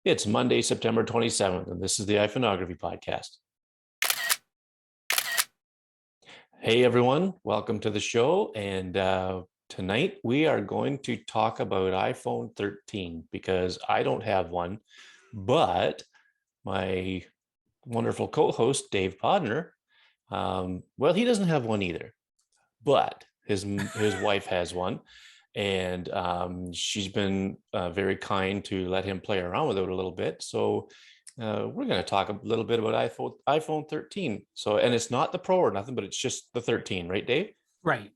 It's Monday, September 27th, and this is the iPhoneography podcast. Hey, everyone. Welcome to the show. And tonight we are going to talk about iPhone 13 because I don't have one, but my wonderful co-host, Dave Podner, well, he doesn't have one either, but his wife has one. And she's been very kind to let him play around with it a little bit. So we're going to talk a little bit about iPhone 13. So, and it's not the Pro or nothing, but it's just the 13, right, Dave? Right.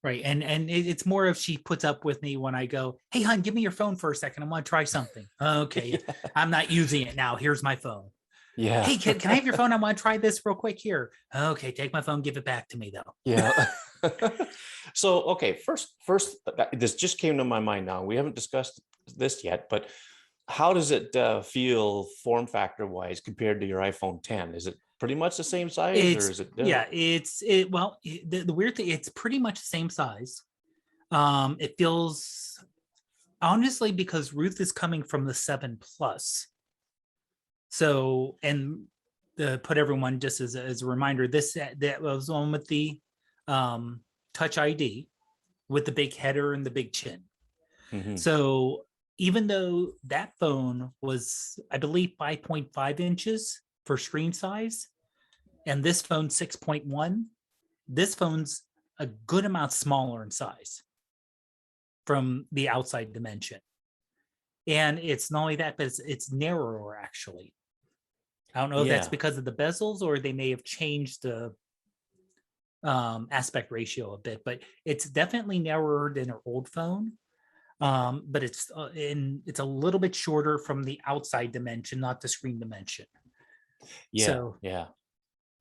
And it's more of she puts up with me when I go, "Hey, hon, give me your phone for a second. I want to try something." Okay, Yeah. I'm not using it now. Here's my phone. Yeah. Hey, can I have your phone? I want to try this real quick here. Okay, take my phone. Give it back to me though. Yeah. So, okay, first, this just came to my mind now. We haven't discussed this yet, but how does it feel form factor wise compared to your iPhone 10? Is it pretty much the same size or It's is it different? yeah, the weird thing, it's pretty much the same size. It feels honestly because Ruth is coming from the 7 Plus. So, and put everyone just as a reminder, that was one with the Touch ID with the big header and the big chin. Mm-hmm. So even though that phone was, I believe, 5.5 inches for screen size, and this phone 6.1, this phone's a good amount smaller in size from the outside dimension. And it's not only that, but it's narrower actually. I don't know if that's Yeah. because of the bezels or they may have changed the aspect ratio a bit, but it's definitely narrower than her old phone. But it's a little bit shorter from the outside dimension, not the screen dimension. Yeah. So, Yeah.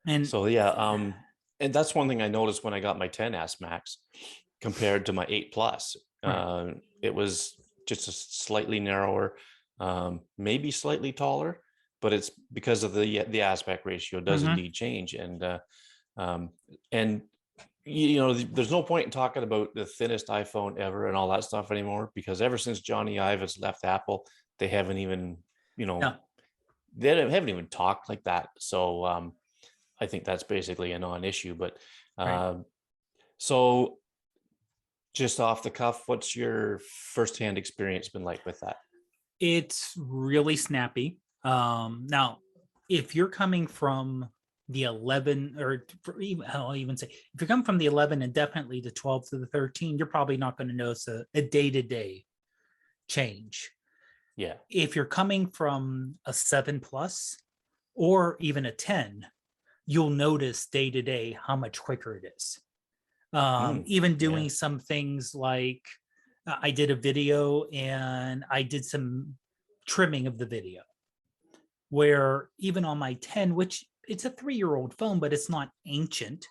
and So yeah, and that's one thing I noticed when I got my 10s Max compared to my 8 Plus. right. It was just a slightly narrower, maybe slightly taller, but it's because of the aspect ratio does Mm-hmm. indeed change. Um, and you know, there's no point in talking about the thinnest iPhone ever and all that stuff anymore because ever since Johnny Ive has left Apple, they haven't even, you know, No, haven't even talked like that. So I think that's basically a non-issue. But right. um, so just off the cuff, what's your firsthand experience been like with that? It's really snappy. Now, if you're coming from the 11, or even, I'll even say, if you're coming from the 11 and definitely the 12 to the 13, you're probably not going to notice a day-to-day change. Yeah. If you're coming from a 7 Plus or even a 10, you'll notice day-to-day how much quicker it is. Even Yeah. doing some things like I did a video and I did some trimming of the video where even on my 10, which it's a 3-year-old phone, but it's not ancient.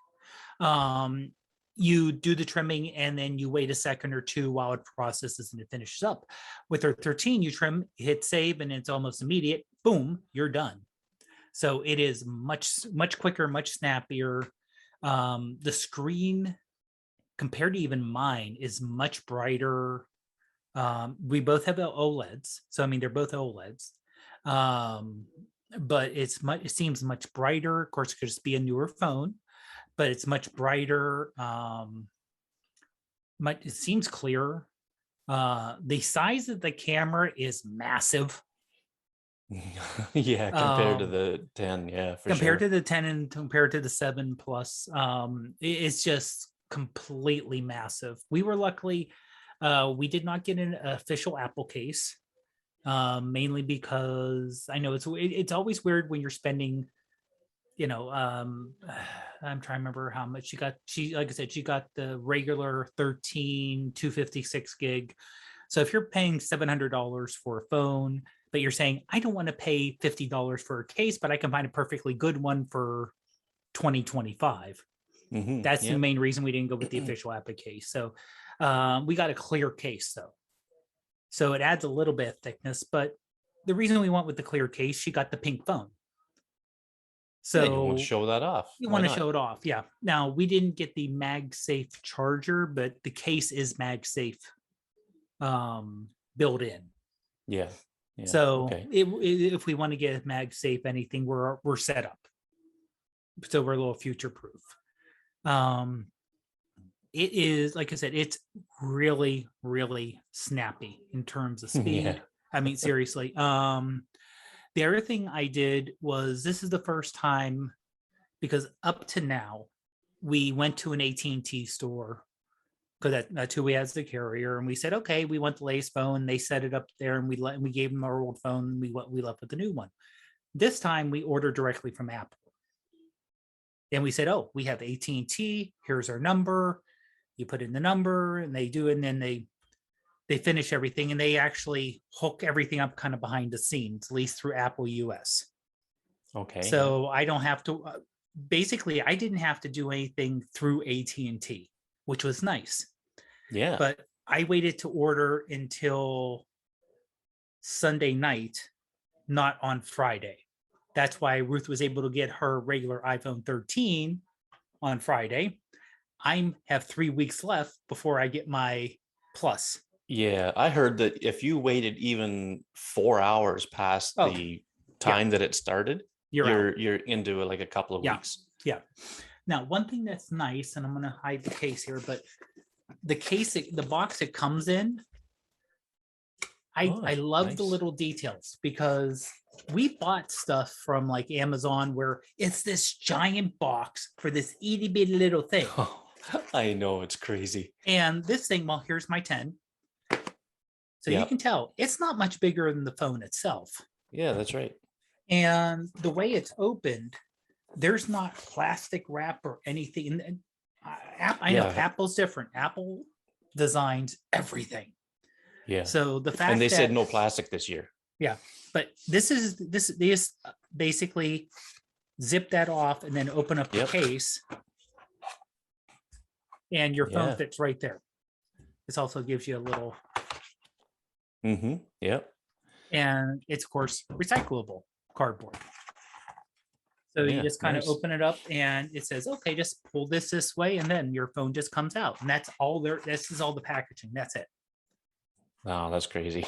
Um, you do the trimming and then you wait a second or two while it processes and it finishes up. With our 13, you trim, hit save, and it's almost immediate. Boom, you're done. So it is much quicker, much snappier. The screen compared to even mine is much brighter. We both have OLEDs, so I mean they're both OLEDs, um, but it seems much brighter. Of course, it could just be a newer phone, but it's much brighter. It seems clearer. The size of the camera is massive. Yeah, compared to Um, the 10, yeah, for Compared sure. to the 10 and compared to the 7 Plus, it's just completely massive. We were luckily, we did not get an official Apple case, mainly because I know it's always weird when you're spending, you know, I'm trying to remember how much she got. She, like I said, she got the regular 13 256 gig. So if you're paying $700 for a phone, but you're saying I don't want to pay $50 for a case, but I can find a perfectly good one for 2025. That's the Yeah. main reason we didn't go with the official Apple case. So we got a clear case though, so it adds a little bit of thickness. But the reason we went with the clear case, she got the pink phone, Yeah, you want to so show that off. you Why want to not? show it off. Yeah. Now we didn't get the MagSafe charger, but the case is MagSafe built in. Yeah. Yeah. So Okay. if we want to get MagSafe anything, we're set up. So we're a little future proof. Um, it is, like I said, it's really, really snappy in terms of Yeah. speed. I mean, seriously. The other thing I did was, this is the first time, because up to now we went to an AT&T store, because that's who we had as the carrier, and we said, okay, we want the latest phone. They set it up there, and we gave them our old phone, and we left with the new one. This time we ordered directly from Apple, and we said, oh, we have AT&T, here's our number. You put in the number and they do it, and then they finish everything, and they actually hook everything up kind of behind the scenes, at least through Apple US. Okay. Yeah. So I don't have to, basically I didn't have to do anything through AT&T, which was nice. Yeah. But I waited to order until Sunday night, not on Friday. That's why Ruth was able to get her regular iPhone 13 on Friday. I have 3 weeks left before I get my Plus. Yeah. I heard that if you waited even 4 hours past Oh, the yeah, time that it started, you're out. you're into like a couple of Yeah, weeks. yeah. Now, one thing that's nice, and I'm going to hide the case here, but the case, the box it comes in, I love the Nice. little details, because we bought stuff from like Amazon where it's this giant box for this itty bitty little thing. Oh, I know, it's crazy. And this thing, well, here's my 10. So you Yeah. can tell it's not much bigger than the phone itself. Yeah, that's right. And the way it's opened, there's not plastic wrap or anything. And I know Yeah. Apple's different. Apple designs everything. Yeah. So the And fact they said that, no plastic this year. yeah, but this basically zip that off and then open up the Yep. case, and your phone Yeah. fits right there. This also gives you a little, Mm-hmm. Yep. and it's of course recyclable cardboard. So you Yeah. just kind of Nice. open it up, and it says, okay, just pull this way, and then your phone just comes out. And that's all there. This is all the packaging. That's it. Oh, that's crazy.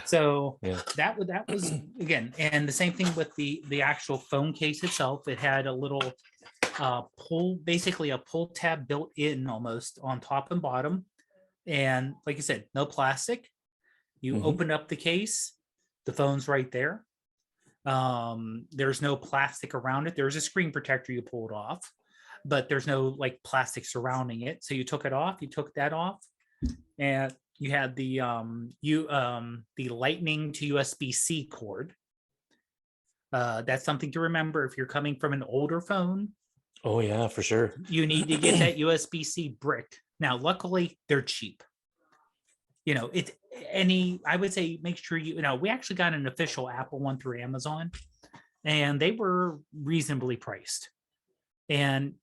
So Yeah. that was again, and the same thing with the actual phone case itself. It had a little pull, basically a pull tab built in almost on top and bottom. And like I said, no plastic. You Mm-hmm. open up the case, the phone's right there. There's no plastic around it. There's a screen protector you pulled off, but there's no like plastic surrounding it. So you took it off, you took that off, and you had the lightning to USB-C cord. That's something to remember if you're coming from an older phone. Oh yeah, for sure. You need to get that USB-C brick. Now, luckily, they're cheap. You know, it's I would say make sure we actually got an official Apple one through Amazon, and they were reasonably priced. And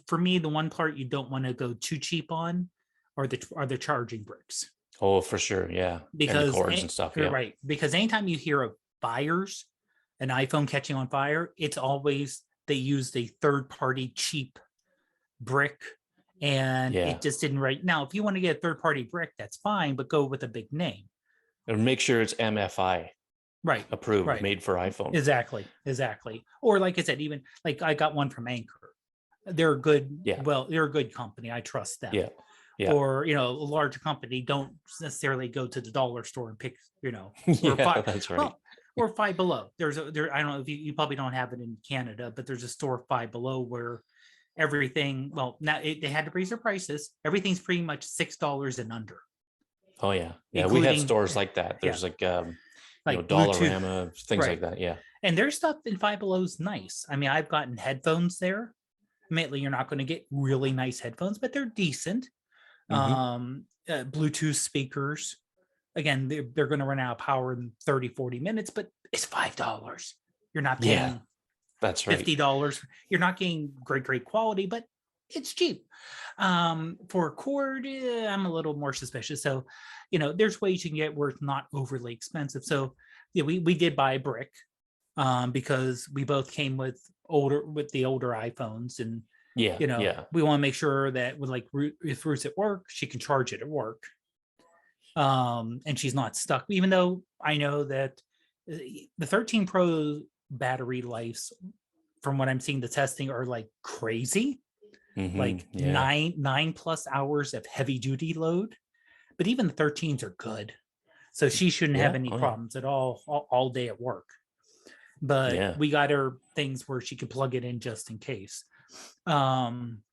for me, the one part you don't want to go too cheap on are the charging bricks. Oh, for sure. Yeah. And the Because cords and stuff. you're Yeah. right. Because anytime you hear of fires, an iPhone catching on fire, it's always they used a third-party cheap brick, and Yeah. it just didn't right. Now, if you want to get a third-party brick, that's fine, but go with a big name. And make sure it's MFI Right. approved, Right. made for iPhone. Exactly. Or like I said, even like I got one from Anchor. They're good. Yeah. Well, they're a good company. I trust them. Yeah. Yeah. Or, a larger company, don't necessarily go to the dollar store and pick, or Yeah, that's right. well, or Five Below. I don't know if you probably don't have it in Canada, but there's a store, Five Below, where everything, well, now they had to raise their prices. Everything's pretty much $6 and under. Oh yeah. Yeah. We have Including- stores like that. There's yeah. like Bluetooth, Dollarama, things right. like that. Yeah. And their stuff in Five Below is nice. I mean, I've gotten headphones there. Admittedly, you're not going to get really nice headphones, but they're decent. Mhm. Bluetooth speakers. Again, they're going to run out of power in 30-40 minutes, but it's $5. You're not paying Yeah. That's right. $50. You're not getting great quality, but it's cheap. For a cord, I'm a little more suspicious. So, there's ways you can get where it's not overly expensive. So, yeah, we did buy a brick because we both came with the older iPhones, and Yeah. Yeah. we want to make sure that with if Ruth's at work, she can charge it at work. And she's not stuck, even though I know that the 13 Pro battery lives, from what I'm seeing, the testing are like crazy, like Yeah. 9+ hours of heavy duty load. But even the 13s are good, so she shouldn't have Yeah. any Oh, yeah. problems at all day at work. But Yeah. we got her things where she could plug it in just in case. um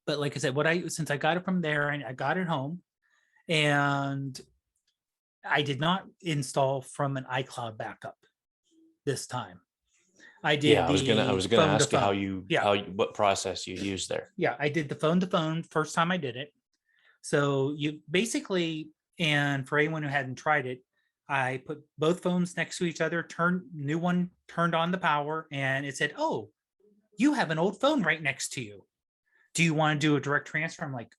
but like I said, since I got it from there and I got it home, and I did not install from an iCloud backup this time. I Yeah. did I the was gonna phone to ask you phone. Yeah, what process you use there. yeah, I did the phone to phone first time I did it. So you basically, and for anyone who hadn't tried it, I put both phones next to each other, turned on the power, and it said, "Oh, you have an old phone right next to you. Do you want to do a direct transfer?" I'm like,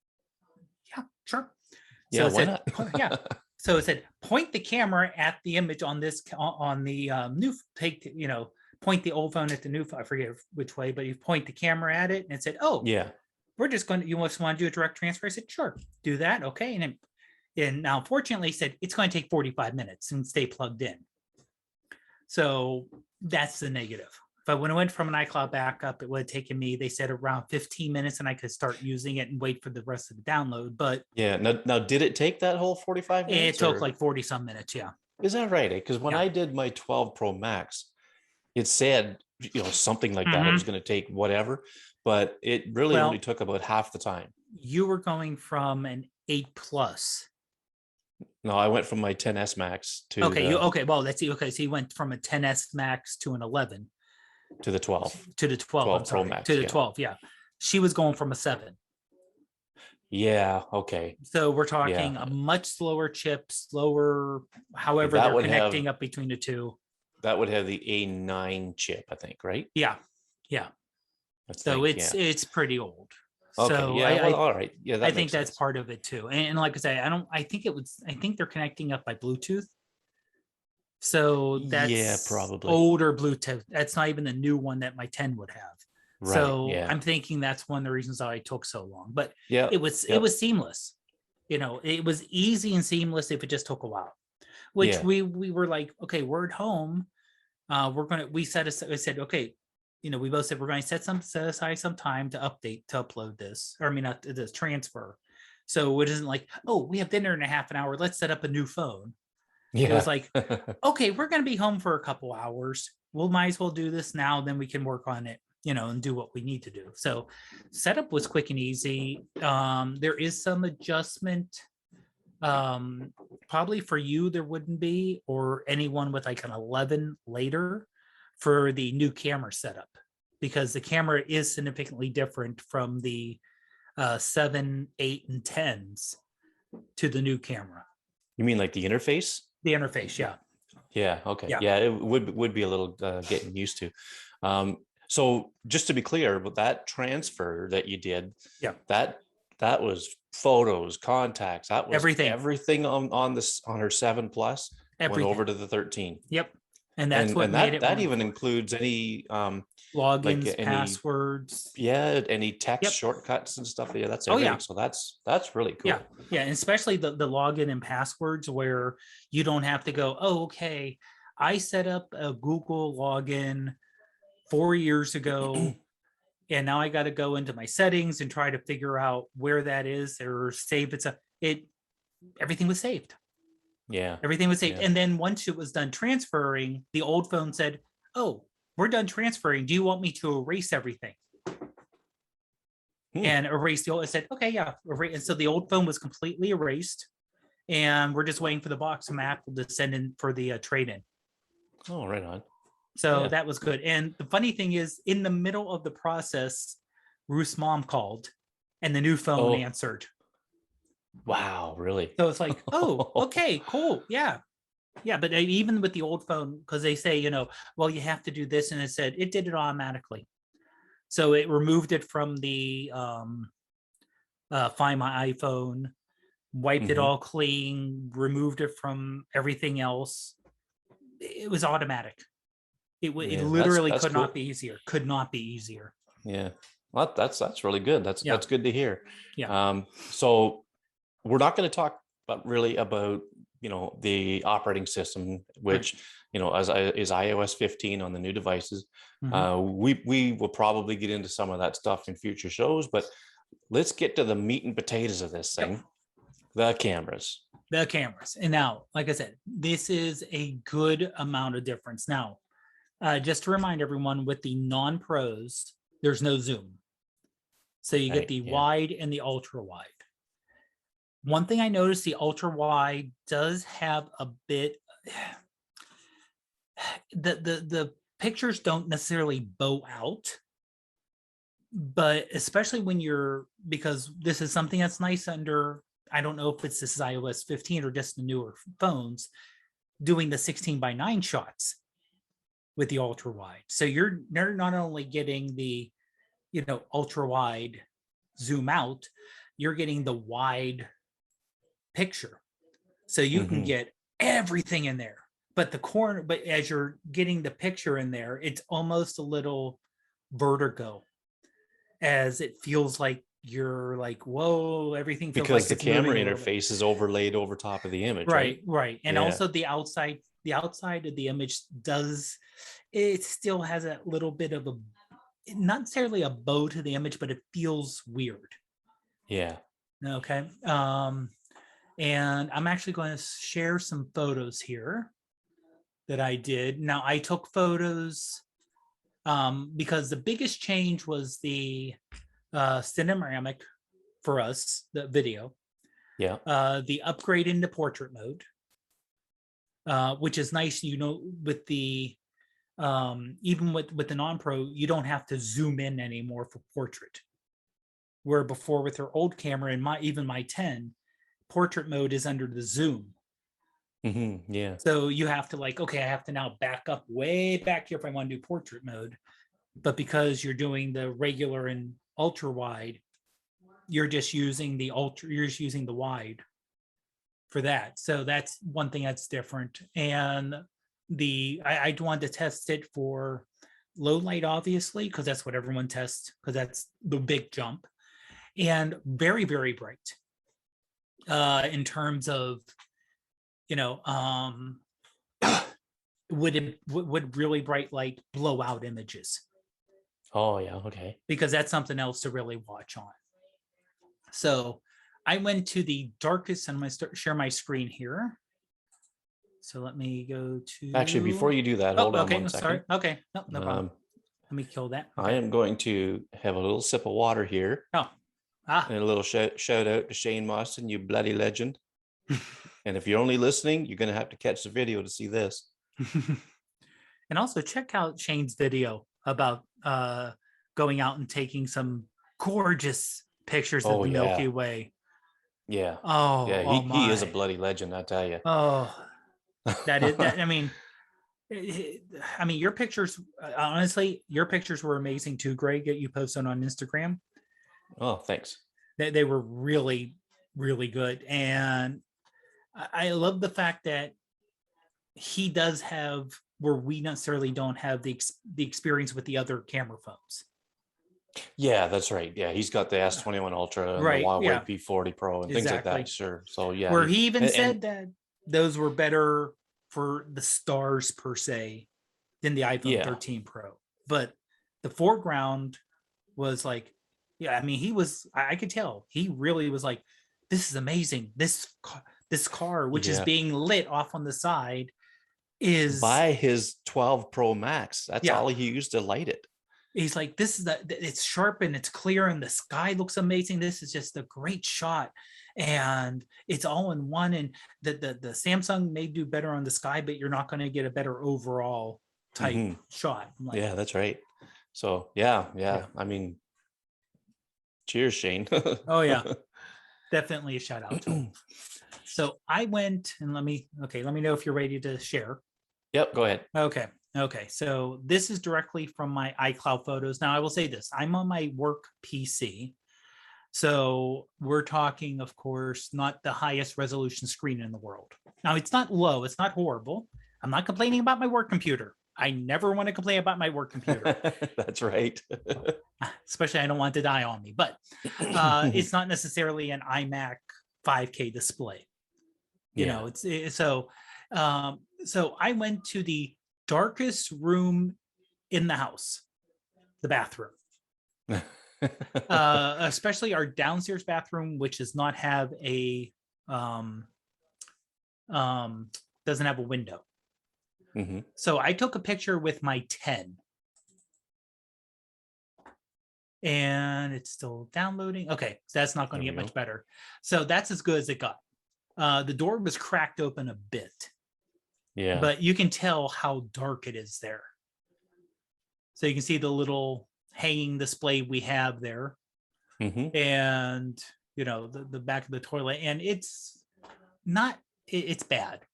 "Yeah, sure." So Yeah. it Why said, not? "Yeah." So it said, "Point the camera at the image on this on the new point the old phone at the new phone." I forget which way, but you point the camera at it, and it said, "Oh, Yeah. we're just going to, you just want to do a direct transfer?" I said, "Sure, do that." Okay. And now fortunately he said it's going to take 45 minutes and stay plugged in. So that's the negative. If I would have went from an iCloud backup, it would have taken me, they said, around 15 minutes, and I could start using it and wait for the rest of the download. But Yeah. Now, did it take that whole 45 it minutes took or like 40 some minutes. Yeah. is that right? Because when Yeah. I did my 12 Pro Max, it said, something like that. It was Mm-hmm. going to take whatever, but it really only Well, took about half the time. you were going from an 8 plus. No, I went from my 10s Max Okay. Well, let's see. Okay. So you went from a 10s Max to an 11 to the 12, to the 12. I'm 12 Pro sorry. To Max. the Yeah. 12. Yeah. She was going from a 7. Yeah. Okay. So we're Yeah. talking a much slower chip, slower, however That they're would have connecting up between the two. the A9 chip, I think, right? Yeah. Yeah. I So think. it's Yeah. it's pretty old. Okay. So Yeah. I Well, I, all right. Yeah, I that think makes that's sense. part of it too. And like I say, I think they're connecting up by Bluetooth. So Yeah, that's probably. older Bluetooth. That's not even the new one that my 10 would have. Right. So Yeah. I'm thinking that's one of the reasons why it took so long. But Yeah. it Yep. was seamless. It was easy and seamless if it just took a while. Which Yeah. we were like, okay, we're at home. We said, okay, we both said we're going to set aside some time to upload this, or I mean, not this transfer. So it isn't like, oh, we have dinner in a half an hour, let's set up a new phone. It was Yeah. like, okay, we're going to be home for a couple hours, we'll might as well do this now, then we can work on it, and do what we need to do. So setup was quick and easy. There is some adjustment, probably for you there wouldn't be, or anyone with like an 11 later, for the new camera setup, because the camera is significantly different from the 7, 8, and 10s to the new camera. You mean like the interface? The interface, yeah. Yeah. Okay. Yeah. Yeah, it would be a little getting used to. So just to be clear, with that transfer that you did, Yeah. that was photos, contacts, that was Everything. everything on her 7 Plus went Everything. over to the 13. Yep. And that's what And made it that even wonderful. includes any like Logins, any passwords. any text Yep. shortcuts and stuff. Yeah, that's Oh yeah. everything. So that's really cool. Yeah. Yeah. And especially the login and passwords, where you don't have to go, oh, okay, I set up a Google login 4 years ago, and now I got to go into my settings and try to figure out where that is, or save it. Everything was saved. Yeah. Everything was saved. Yeah. And then once it was done transferring, the old phone said, oh, we're done transferring. Do you want me to erase everything? And erase the old? I said, okay, yeah. And so the old phone was completely erased. And we're just waiting for the box from Apple to send in for the trade-in. Oh, right on. So Yeah. that was good. And the funny thing is, in the middle of the process, Ruth's mom called and the new phone answered. Wow, really? So it's like, oh, okay, cool. Yeah. Yeah. But even with the old phone, because they say, well, you have to do this. And it said it did it automatically. So it removed it from the Find My iPhone, wiped it all clean, removed it from everything else. It was automatic. It literally that's could cool. not be easier. Could not be easier. Yeah. Well, that's really good. That's good to hear. Yeah. So we're not going to talk but really about, the operating system, Right. which, is iOS 15 on the new devices. Mhm. We will probably get into some of that stuff in future shows, but let's get to the meat and potatoes of this Yep. thing, the cameras. The cameras. And now, like I said, this is a good amount of difference. Now, just to remind everyone, with the non-pros, there's no zoom. So you get Right. the Yeah. wide and the ultra wide. One thing I noticed, the ultra wide does have a bit, the pictures don't necessarily bow out, but especially when you're, because this is something that's nice under, I don't know if this is iOS 15 or just the newer phones, doing the 16:9 shots with the ultra wide. So you're not only getting the, ultra wide zoom out, you're getting the wide picture. So you can Hmm. get everything in there. But the corner, but as you're getting the picture in there, it's almost a little vertigo, as it feels like you're like, whoa, everything feels Because like the it's camera moving a little bit. interface is overlaid over top of the image, right? Right, right. And Yeah. also the outside of the image does, it still has a little bit of a, not necessarily a bow to the image, but it feels weird. Yeah. Okay. And I'm actually going to share some photos here that I did. Now I took photos because the biggest change was the cinemaramic for us, the video, Yeah. the upgrade into portrait mode, which is nice. With the even with the non-pro, you don't have to zoom in anymore for portrait. Where before with her old camera and my 10, portrait mode is under the zoom. Yeah. So you have to like, okay, I have to now back up way back here if I want to do portrait mode. But because you're doing the regular and ultra wide, you're just using the wide for that. So that's one thing that's different. And I wanted to test it for low light, obviously, because that's what everyone tests, because that's the big jump. And very, very bright. In terms of, you know, would really bright light blow out images? Oh, yeah. Okay. Because that's something else to really watch on. So I went to the darkest, and I'm going to share my screen here. So let me go to. Actually, before you do that, Oh, hold on okay. one Sorry. second. Okay. No problem. Let me kill that. I Okay. am going to have a little sip of water here, Oh, ah. and a little shout out to Shane Mawson, you bloody legend. And if you're only listening, you're going to have to catch the video to see this. And also check out Shane's video about going out and taking some gorgeous pictures of Oh, the Milky yeah. Way. Yeah. Oh, Yeah. oh He is a my. bloody legend, I tell you. Oh, that is that. I mean, your pictures. Honestly, your pictures were amazing too, Greg. That you posted on Instagram. Oh, thanks. They were really, really good, and I love the fact that he does have where we necessarily don't have the experience with the other camera phones. Yeah, that's right. Yeah, he's got the S21 Ultra and the Right. Huawei Yeah. P40 Pro and things like that. Exactly. Sure. So yeah, Where he even and said that those were better for the stars per se than the iPhone yeah, 13 Pro. But the foreground was like, yeah, I mean, I could tell he really was like, this is amazing. This car, which is yeah. being lit off on the side, is, By his 12 Pro Max, that's yeah. all he used to light it. He's like, it's sharp and it's clear and the sky looks amazing. This is just a great shot. And it's all in one. And the Samsung may do better on the sky, but you're not going to get a better overall type shot. I'm like, Yeah, that's right. So yeah. yeah. I mean, cheers, Shane. Oh yeah, definitely a shout out to him. So I went and let me know if you're ready to share. Yep, go ahead. Okay. So this is directly from my iCloud photos. Now I will say this, I'm on my work PC. So we're talking, of course, not the highest resolution screen in the world. Now it's not low, it's not horrible. I'm not complaining about my work computer. I never want to complain about my work computer. That's right. Especially I don't want it to die on me, but it's not necessarily an iMac 5K display. Yeah. So I went to the darkest room in the house, the bathroom. Especially our downstairs bathroom, which does not have a um, doesn't have a window. Hmm. So I took a picture with my 10, and it's still downloading. Okay, so that's not going There to we get go. much better. So that's as good as it got. The door was cracked open a bit, Yeah. but you can tell how dark it is there. So you can see the little hanging display we have there, Hmm. and the back of the toilet, and it's not. It's bad.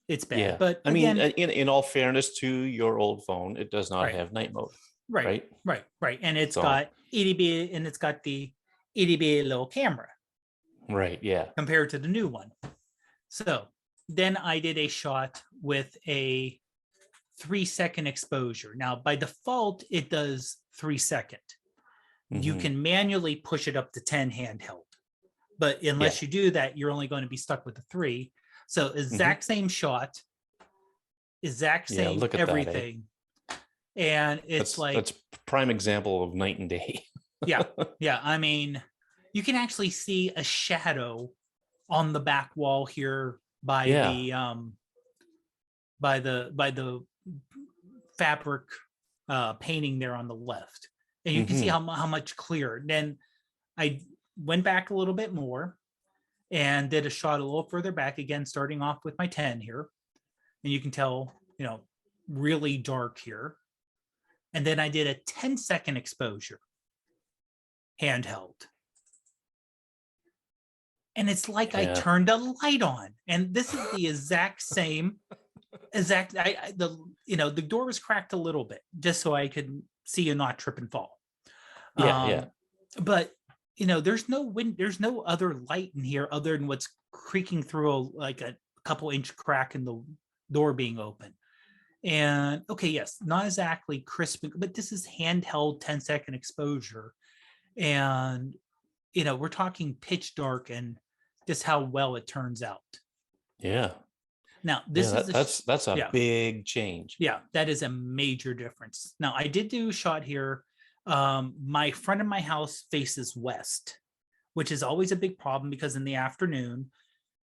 It's bad. Yeah. But I mean, again, in all fairness to your old phone, it does not right, have night mode, right, right? right, and it's So, got EDB, and it's got the EDB little camera right. Yeah. compared to the new one. So then I did a shot with a 3-second exposure. Now, by default, it does 3 second. You Hmm. can manually push it up to 10 handheld, but Yeah. unless you do that, you're only going to be stuck with the 3. So Hmm. exact same shot, exact Yeah. same Look at that, eh? everything. And it's like, That's prime example of night and day. yeah, yeah. I mean, you can actually see a shadow on the back wall here by Yeah. the fabric painting there on the left, and you can see Hmm. how much clearer. Then I went back a little bit more and did a shot a little further back again, starting off with my 10 here, and you can tell, really dark here. And then I did a 10-second exposure handheld, and it's like I Yeah. turned a light on. And this is the exact same exact the door was cracked a little bit just so I could see and not trip and fall. Yeah. Yeah. um but there's no wind, there's no other light in here other than what's creaking through like a couple inch crack in the door being open. And okay, yes, not exactly crisp, but this is handheld 10-second exposure. And we're talking pitch dark, and just how well it turns out. Yeah. Now Yeah. this is That's a yeah, big change. yeah, that is a major difference. Now I did do a shot here. My front of my house faces west, which is always a big problem because in the afternoon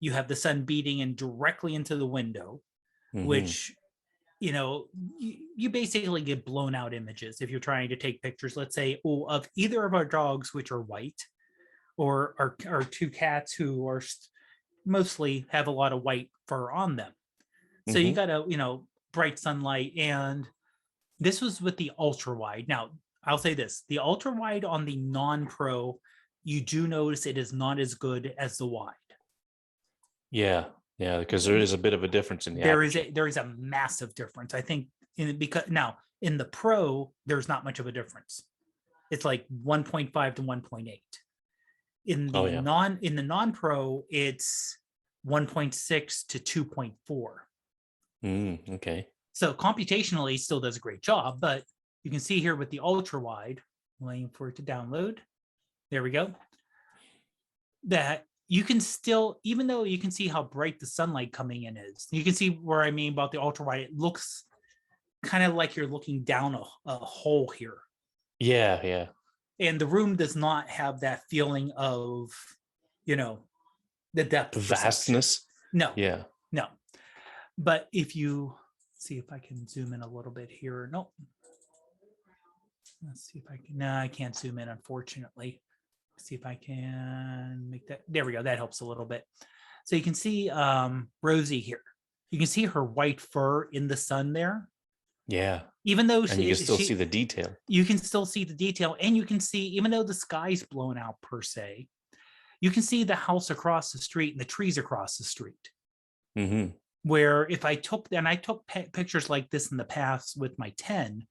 you have the sun beating in directly into the window, Hmm. which you basically get blown out images if you're trying to take pictures, let's say, of either of our dogs, which are white, or our two cats who are mostly have a lot of white fur on them. So you Hmm. got bright sunlight. And this was with the ultra wide. Now I'll say this: the ultra wide on the non-pro, you do notice it is not as good as the wide. Yeah. Yeah. Because there is a bit of a difference in the there is aperture. a there is a massive difference, I think, because now in the pro there's not much of a difference. It's like 1.5 to 1.8. Oh yeah. In the non-pro it's 1.6 to 2.4. Okay. So computationally it still does a great job, but you can see here with the ultra wide, waiting for it to download, there we go, that you can still, even though you can see how bright the sunlight coming in is, you can see where I mean about the ultra wide. It looks kind of like you're looking down a hole here. Yeah. Yeah. And the room does not have that feeling of, you know, the depth perception. Vastness. No, Yeah. no. But if you see if I can zoom in a little bit here. Nope. Let's see if I can. No, I can't zoom in, unfortunately. Let's see if I can make that. There we go. That helps a little bit. So you can see Rosie here. You can see her white fur in the sun there. Yeah. Even though And you can still see the detail. you can still see the detail, and you can see, even though the sky's blown out per se, you can see the house across the street and the trees across the street. Hmm. Where if I took pictures like this in the past with my 10,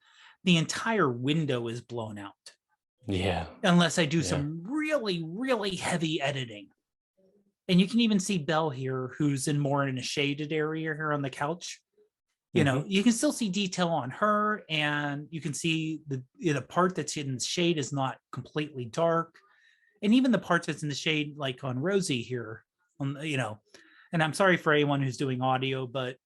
the entire window is blown out. Yeah. Unless I do Yeah. some really, really heavy editing. And you can even see Belle here, who's more in a shaded area here on the couch. Hmm. You can still see detail on her, and you can see the part that's in the shade is not completely dark. And even the parts that's in the shade, like on Rosie here, and I'm sorry for anyone who's doing audio, but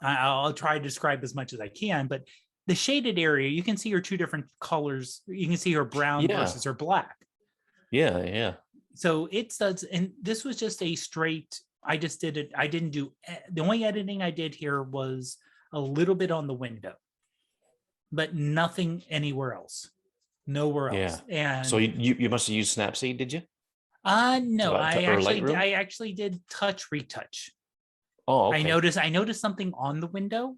I'll try to describe as much as I can. But the shaded area, you can see her two different colors. You can see her brown Yeah. versus her black. Yeah. Yeah. So it does, and this was just a straight. I just did it. I didn't do the only editing I did here was a little bit on the window, but nothing anywhere else, nowhere Yeah. else. So And you must have used Snapseed, did you? no, Or Lightroom? I actually did touch retouch. Oh, okay. I noticed something on the window,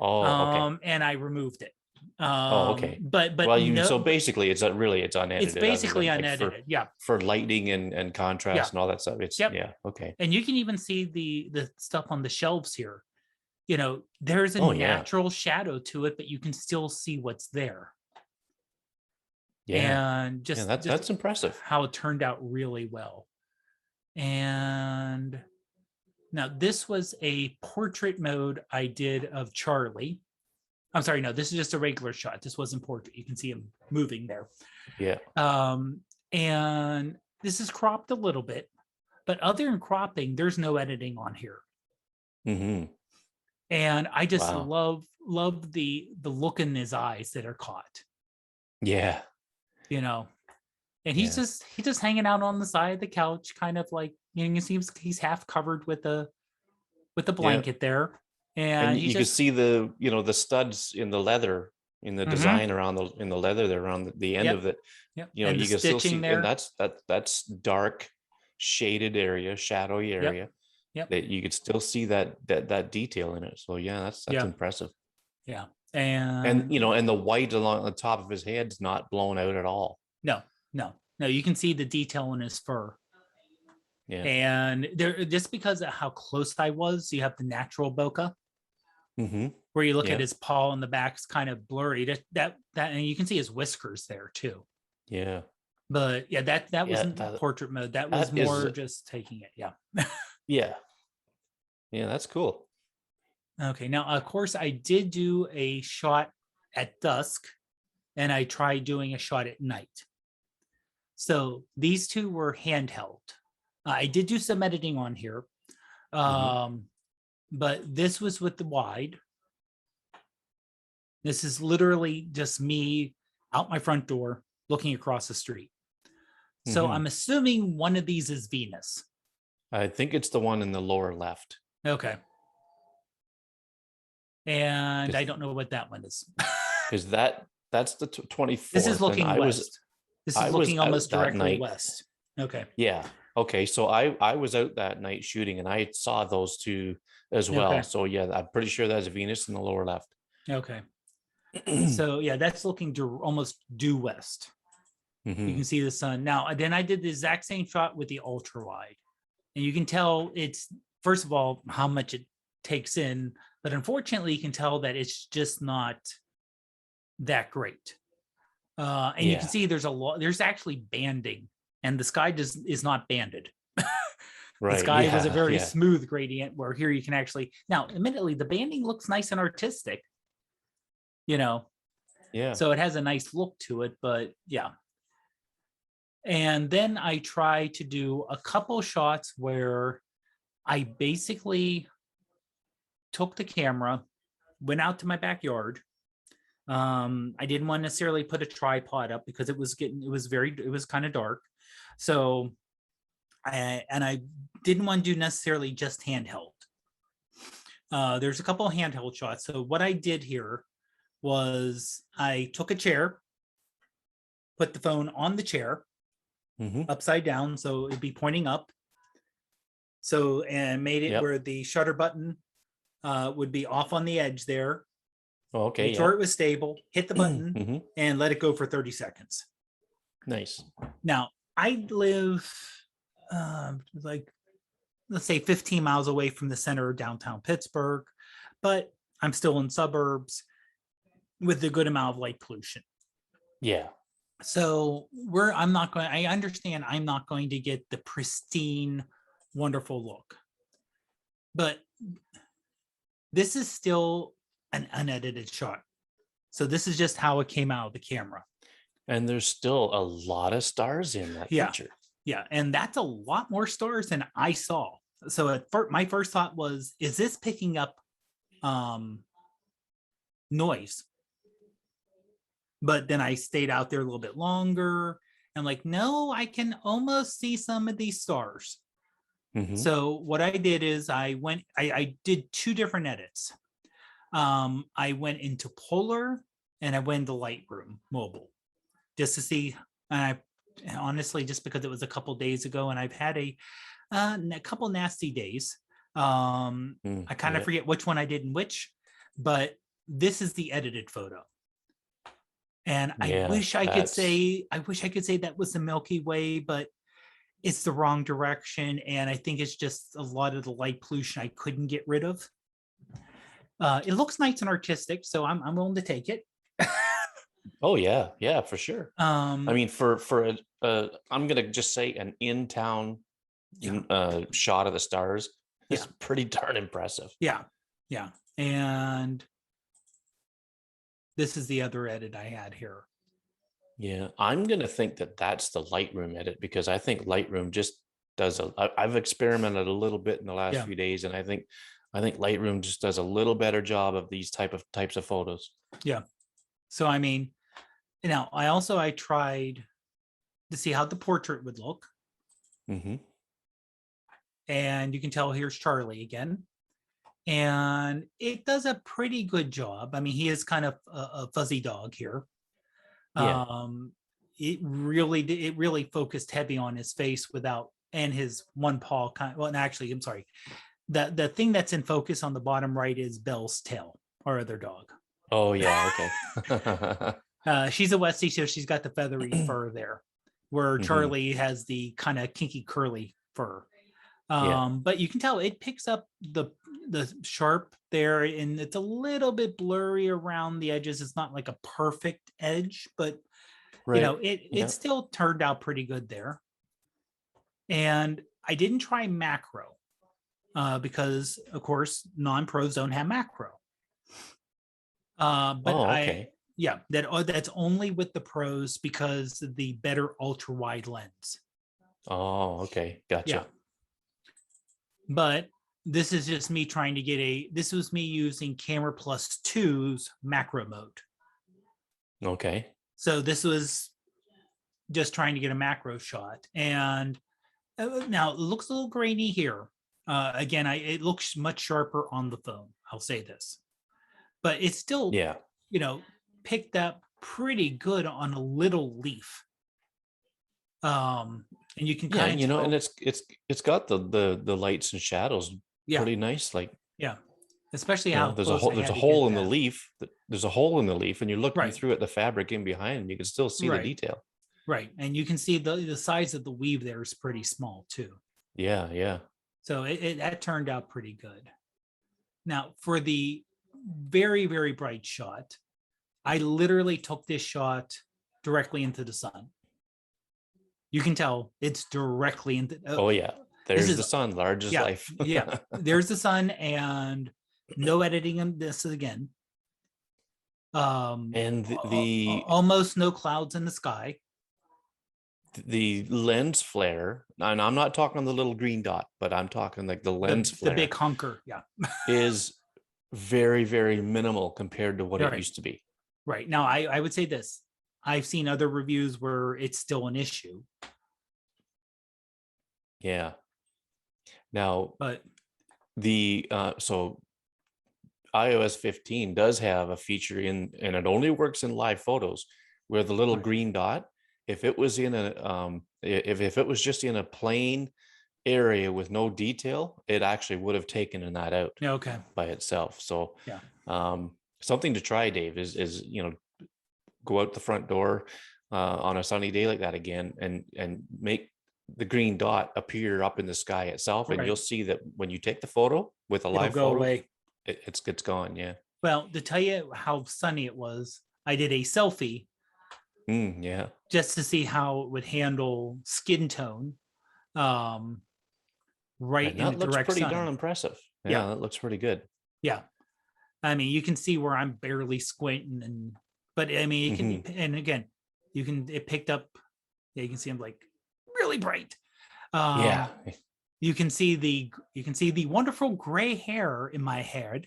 Oh, okay. and I removed it. Oh, okay. But Well, you so no, basically it's it's unedited other basically than like unedited. Yeah, for lighting and yeah, contrast and all that stuff. It's yep. yeah, okay. And you can even see the stuff on the shelves here. You know, there's a Oh yeah. natural shadow to it, but you can still see what's there. Yeah. And Yeah, just that's impressive. how it turned out really well. And now this was a portrait mode I did of Charlie. I'm sorry, no, this is just a regular shot. This wasn't portrait. You can see him moving there. Yeah. And this is cropped a little bit, but other than cropping, there's no editing on here. Mm-hmm. And I just Wow. love the look in his eyes that are caught, Yeah. you know. And Yeah. he's just hanging out on the side of the couch, kind of like, you know, he's half covered with a Yeah. blanket there. And And he's you can just see the, the studs in the leather, in the mhm, design around in the leather there around the end yep, of it. yep. And the You can still stitching see, and there. that's dark, shaded area, shadowy Yep, area yep, that you could still see that detail in it. So yeah, that's yeah, impressive. yeah. And And and the white along the top of his head's not blown out at all. no, no, you can see the detail in his fur. Yeah. And there, just because of how close I was, you have the natural bokeh Mm-hmm. where you look at Yeah. his paw and the back's kind of blurry. And you can see his whiskers there too. Yeah. But yeah, that Yeah. wasn't portrait mode. That was That is more just taking it. Yeah. yeah. Yeah, that's cool. Okay. Now, of course, I did do a shot at dusk, and I tried doing a shot at night. So these two were handheld. I did do some editing on here, Mm-hmm. but this was with the wide. This is literally just me out my front door looking across the street. So Mm-hmm. I'm assuming one of these is Venus. I think it's the one in the lower left. Okay. And I don't know what that one is. Because that's the This is 24th, and looking west. This I is was looking out almost that directly night. west. Okay. Yeah. Okay. So I was out that night shooting, and I saw those two as well. Okay. So yeah, I'm pretty sure that's Venus in the lower left. Okay. So yeah, that's looking almost due west. You Mm-hmm. can see the sun. Now, then I did the exact same shot with the ultra wide. And you can tell it's, first of all, how much it takes in, but unfortunately, you can tell that it's just not that great. And you can Yeah. see there's actually banding, and the sky is not banded. The Right. sky was a Yeah. very Yeah. smooth gradient, where here you can actually, now, admittedly, the banding looks nice and artistic, you know, Yeah. so it has a nice look to it, but yeah. And then I try to do a couple shots where I basically took the camera, went out to my backyard. I didn't want to necessarily put a tripod up because it was kind of dark. So I didn't want to do necessarily just handheld. There's a couple of handheld shots. So what I did here was I took a chair, put the phone on the chair, Mm-hmm. upside down, so it'd be pointing up. So, and made it Yep. where the shutter button would be off on the edge there. Oh, okay. Made sure it was stable, hit the button, Mm-hmm. and let it go for 30 seconds. Nice. Now, I live like, let's say 15 miles away from the center of downtown Pittsburgh, but I'm still in suburbs with a good amount of light pollution. Yeah. So I understand I'm not going to get the pristine, wonderful look, but this is still an unedited shot. So this is just how it came out of the camera. And there's still a lot of stars in that Yeah. picture. Yeah. And that's a lot more stars than I saw. So at first, my first thought was, is this picking up noise? But then I stayed out there a little bit longer. And like, no, I can almost see some of these stars. Hmm. So what I did is I did two different edits. I went into Polar and I went into Lightroom Mobile just to see. And I honestly, just because it was a couple days ago and I've had a couple nasty days. I kind of Yeah. forget which one I did in which, but this is the edited photo. And Yeah. That's I wish I could say that was the Milky Way, but it's the wrong direction. And I think it's just a lot of the light pollution I couldn't get rid of. It looks nice and artistic, so I'm willing to take it. oh yeah, yeah, for sure. I um, mean, for I'm gonna just say an in town yeah, shot of the stars is yeah, pretty darn impressive. yeah, yeah. And this is the other edit I had here. Yeah, I'm gonna think that that's the Lightroom edit because I think Lightroom just does I've experimented a little bit in the last Yeah, few days, and I think Lightroom just does a little better job of these types of photos. yeah. So I mean, now I tried to see how the portrait would look, Hmm. and you can tell here's Charlie again, and it does a pretty good job. I mean, he is kind of a fuzzy dog here. Yeah, Um, it really focused heavy on his face without and his one paw kind. Well, actually, I'm sorry. The thing that's in focus on the bottom right is Belle's tail, our other dog. oh yeah, okay. She's a Westie, so she's got the feathery fur there, where Hmm. Charlie has the kind of kinky curly fur. Yeah, But you can tell it picks up the sharp there, and it's a little bit blurry around the edges. It's not like a perfect edge, but right. it Yeah. still turned out pretty good there. And I didn't try macro because, of course, non-pros don't have macro. But Oh, okay. yeah, that's only with the pros because the better ultra wide lens. Oh, okay. Yeah, Gotcha. but this is just me trying to this was me using Camera Plus 2's macro mode. Okay. So this was just trying to get a macro shot. And now it looks a little grainy here. Again, it looks much sharper on the phone. I'll say this, but it's still, Yeah. you know, picked up pretty good on a little leaf. And you can Yeah, kind of and tell, it's got the lights and shadows yeah, pretty nice. Like, yeah, especially how close I there's had a to hole get in the that. leaf. There's a hole in the leaf, and you're looking Right, through at the fabric in behind, and you can still see the right, detail. right, and you can see the size of the weave there is pretty small too. Yeah, yeah. So that turned out pretty good. Now for the very bright shot, I literally took this shot directly into the sun. You can tell it's directly into. Oh yeah. This There's is the sun, large as yeah, life. yeah. There's the sun and no editing in this again. And Almost no clouds in the sky. the lens flare, and I'm not talking the little green dot, but I'm talking like the lens The big flare hunker, yeah. is very, very minimal compared to what All it right, used to be. right. Now I would say this. I've seen other reviews where it's still an issue, Yeah. Now, but the so iOS 15 does have a feature and it only works in live photos where the little right. green dot, if it was in a if it was just in a plain area with no detail, it actually would have taken that out Yeah, okay. by itself. So Yeah. something to try, Dave, is go out the front door on a sunny day like that again and make the green dot appear up in the sky itself, and you'll Right. see that when you take the photo with a It'll live go photo, away. it's gone. Yeah. Well, to tell you how sunny it was, I did a selfie Yeah. just to see how it would handle skin tone um, right And in the that looks direct pretty darn sun. impressive. Yeah. Yeah, that looks pretty good. Yeah. I mean, you can see where I'm barely squinting but I mean, it Hmm. can, and again, it picked up, yeah, you can see I'm like really bright. Yeah. Um, You can see the wonderful gray hair in my head.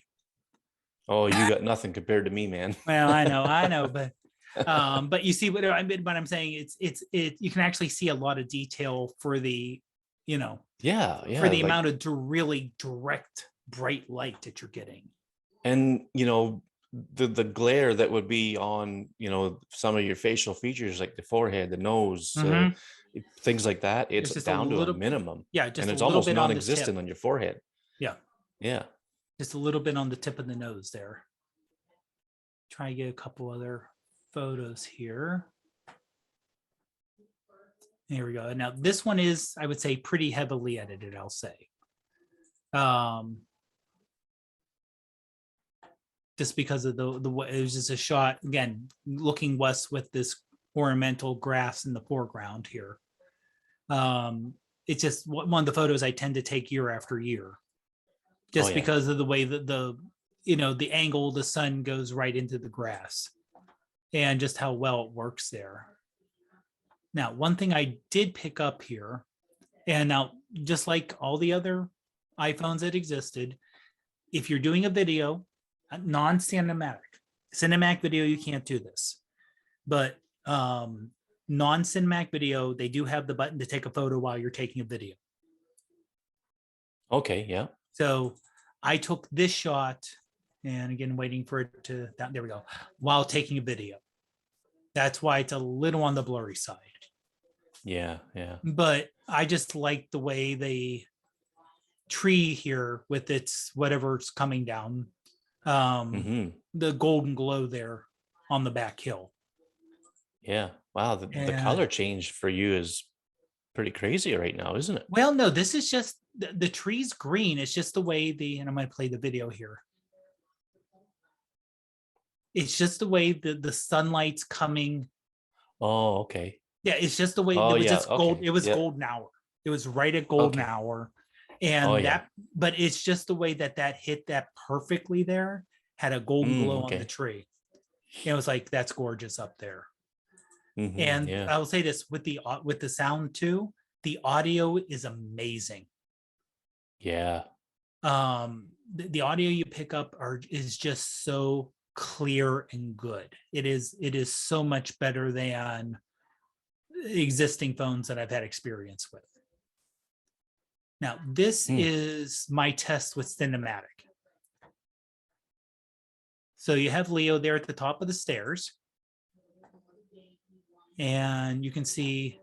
Oh, you got nothing compared to me, man. Well, I know, but you see what I'm saying. You can actually see a lot of detail for the, you know, Yeah, for yeah. the Like, amount of really direct bright light that you're getting. and the glare that would be on, some of your facial features like the forehead, the nose, Mm-hmm. things like that, it's There's just a down to a little, minimum, yeah, and just a it's little almost bit on the tip. non-existent on your forehead. Yeah, Yeah. just a little bit on the tip of the nose there. Try to get a couple other photos here. There we go. Now this one is, I would say, pretty heavily edited, I'll say. Just because of the way it was just a shot, again, looking west with this ornamental grass in the foreground here. It's just one of the photos I tend to take year after year, Oh just yeah. because of the way that the angle the sun goes right into the grass and just how well it works there. Now, one thing I did pick up here, and now just like all the other iPhones that existed, if you're doing a video, cinematic video, you can't do this. But non-cinematic video, they do have the button to take a photo while you're taking a video. Okay, yeah. So I took this shot, and again, waiting for it to, there we go, while taking a video. That's why it's a little on the blurry side. Yeah, yeah. But I just like the way the tree here with its whatever's coming down, Hmm. the golden glow there on the back hill. Yeah. Wow, the And color change for you is pretty crazy right now, isn't it? well, no, this is just the tree's green. It's just the way and I'm going to play the video here. It's just the way the sunlight's coming. Oh, okay. Yeah, it's just the way Oh it was yeah, just gold. okay. It was Yeah. golden hour. It was right at golden Okay. hour. Oh And yeah. but it's just the way that hit that perfectly there, had a golden glow on the Okay. tree. And it was like, that's gorgeous up there. And Yeah. I will say this with the sound too, the audio is amazing. Yeah. The audio you pick up is just so clear and good. It is so much better than existing phones that I've had experience with. Now, this Hmm. is my test with cinematic. So you have Leo there at the top of the stairs, and you can see,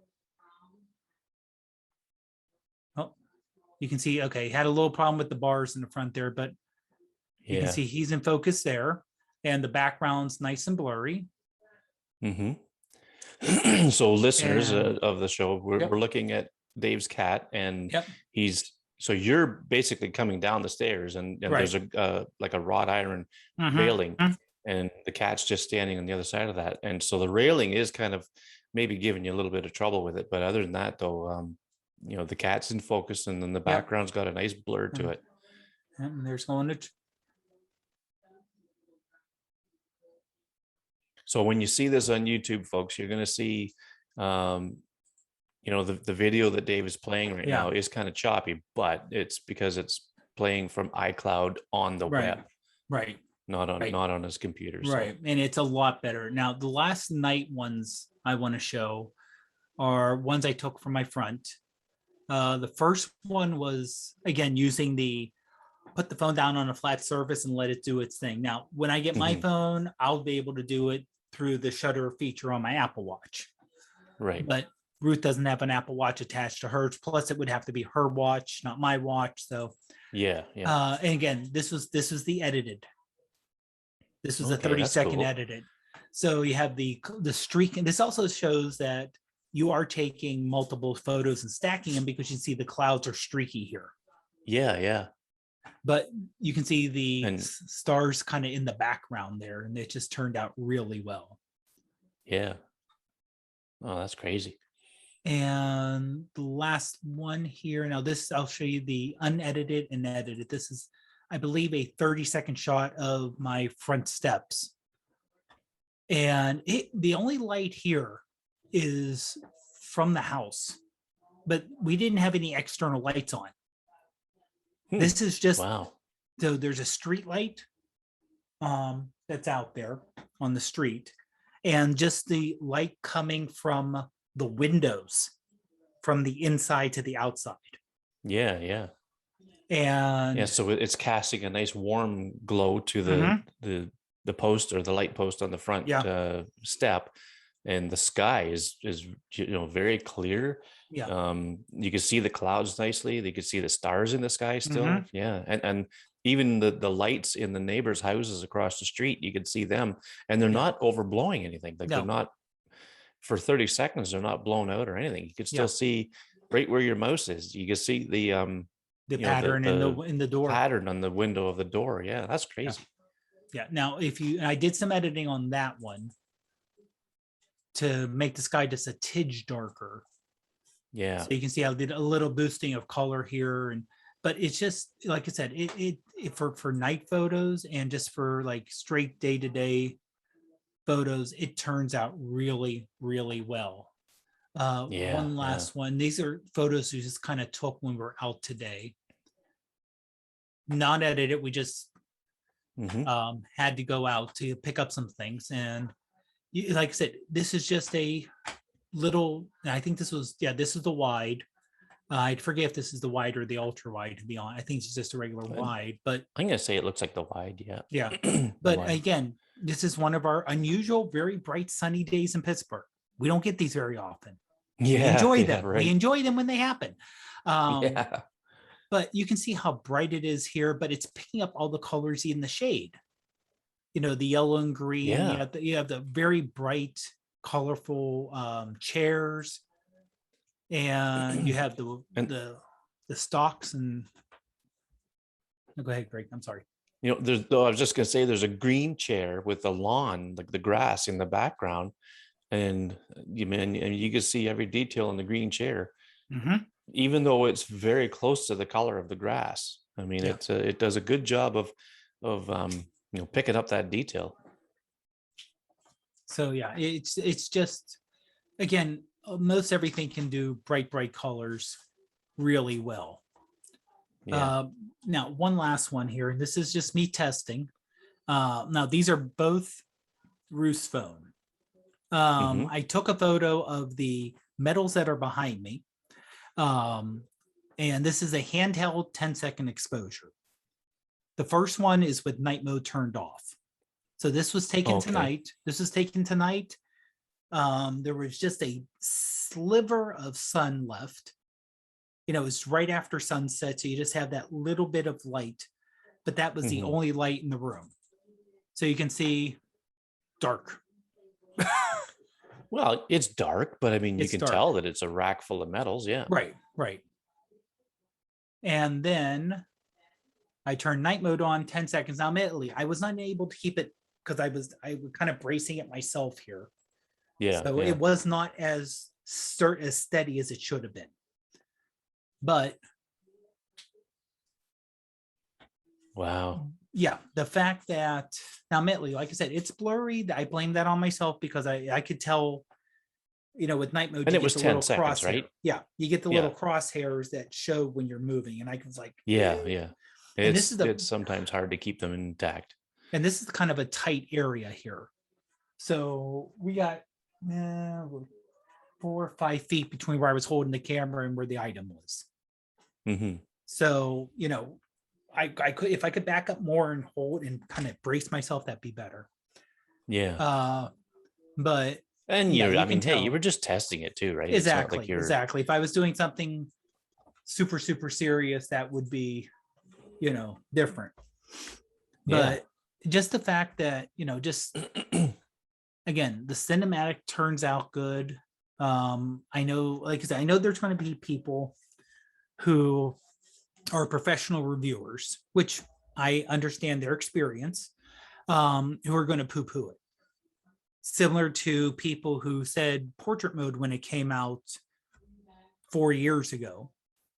oh, you can see, okay, had a little problem with the bars in the front there, but you can Yeah. see he's in focus there, and the background's nice and blurry. Hmm. So listeners And of the show, we're, yep, we're looking at Dave's cat, and yep, so you're basically coming down the stairs, and right. there's a like a wrought iron railing, Mm-hmm. and the cat's just standing on the other side of that, and so the railing is kind of maybe giving you a little bit of trouble with it, but other than that though, the cat's in focus, and then the Yep. background's got a nice blur to it. And there's going to. So when you see this on YouTube, folks, you're going to see, um, the video that Dave is playing right Yeah. now is kind of choppy, but it's because it's playing from iCloud on the Right. web, Right. not on Right. not on his computer. Right. So And it's a lot better. Now, the last night ones I want to show are ones I took from my front. The first one was, again, using put the phone down on a flat surface and let it do its thing. Now, when I get my mhm, phone, I'll be able to do it through the shutter feature on my Apple Watch. right. But Ruth doesn't have an Apple Watch attached to hers. Plus, it would have to be her watch, not my watch. So, Yeah, yeah. and again, this was the edited. This was a Okay, 30-second cool. edited. So you have the streak, and this also shows that you are taking multiple photos and stacking them, because you see the clouds are streaky here. Yeah, yeah. But you can see the And stars kind of in the background there, and it just turned out really well. yeah. Oh, that's crazy. And the last one here, now this, I'll show you the unedited and edited. This is, I believe, a 30-second shot of my front steps. And the only light here is from the house, but we didn't have any external lights on. This is just, Wow. so there's a street light that's out there on the street, and just the light coming from the windows from the inside to the outside. Yeah, yeah. Yeah, And so it's casting a nice warm glow to mhm, the post or the light post on the front yeah, step, and the sky is very clear. yeah, You can see the clouds nicely. You can see the stars in the sky mhm, still. Yeah, and even the lights in the neighbors' houses across the street, you can see them, and they're yeah, not overblowing anything. Like they're no, not for 30 seconds, they're not blown out or anything. You can still yeah, see right where your mouse is. You can see the the the pattern in the door. pattern on the window of the door. Yeah, that's Yeah, crazy. yeah. Now, if you, I did some editing on that one to make the sky just a tidge darker, Yeah. so you can see I did a little boosting of color here, and but it's just like I said, it for night photos and just for like straight day to day photos, it turns out really, really well. Yeah. One Yeah. last one. These are photos we just kind of took when we're out today. Not edited. We just Hmm. had to go out to pick up some things. And like I said, this is just a little, I think this was, yeah, this is the wide. I forget if this is the wide or the ultra wide, to be honest. I think it's just a regular I'm wide, but gonna say it looks like the wide. Yeah. yeah. The But wide. again, this is one of our unusual, very bright, sunny days in Pittsburgh. We don't get these very often. We Yeah. enjoy Yeah. them. We Right. enjoy them when they happen. Um, Yeah. but you can see how bright it is here, but it's picking up all the colors in the shade. The yellow and green. Yeah. You have the very bright, colorful chairs, and you have And the stalks. And go ahead, Greg. I'm sorry. there's though I was just gonna say there's a green chair with the lawn, like the grass in the background, and you can see every detail in the green chair, Hmm. even though it's very close to the color of the grass. I mean, Yeah. it does a good job of picking up that detail. So yeah, it's just, again, most everything can do bright, bright colors really well. Yeah. Uh, Now, one last one here, and this is just me testing. Now, these are both Ruth's phone. Hmm. I took a photo of the metals that are behind me. And this is a handheld 10-second exposure. The first one is with night mode turned off. So this was taken Okay. tonight. This is taken tonight. There was just a sliver of sun left. It's right after sunset, so you just have that little bit of light, but that was the Hmm. only light in the room. So you can see dark. Well, it's dark, but I mean, you It's can dark. tell that it's a rack full of metals. Yeah. Right, right. And then I turned night mode on 10 seconds. Now, admittedly, I was not able to keep it because I was kind of bracing it myself here. Yeah. So Yeah. it was not as steady as it should have been. But Wow. yeah, the fact that, now, admittedly, like I said, it's blurry. I blame that on myself because I could tell, with night mode, And you it get was the 10 little seconds, crosshair. right? Yeah, you get the Yeah. little crosshairs that show when you're moving. And I was like, Yeah. Yeah. and this is It's sometimes hard to keep them intact. kind of a tight area here. So we got 4 or 5 feet between where I was holding the camera and where the item was. Hmm. So, I could, if I could back up more and hold and kind of brace myself, that'd be better. Yeah. But And yeah, I you can mean, hey, you tell. were just testing it too, right? It's not like Exactly, you're, exactly. If I was doing something super, super serious, that would be, different. yeah. But just the fact that, just again, the cinematic turns out good. I know, like I said, I know there's going to be people who are professional reviewers, which I understand their experience, who are going to poo-poo it. Similar to people who said portrait mode when it came out 4 years ago,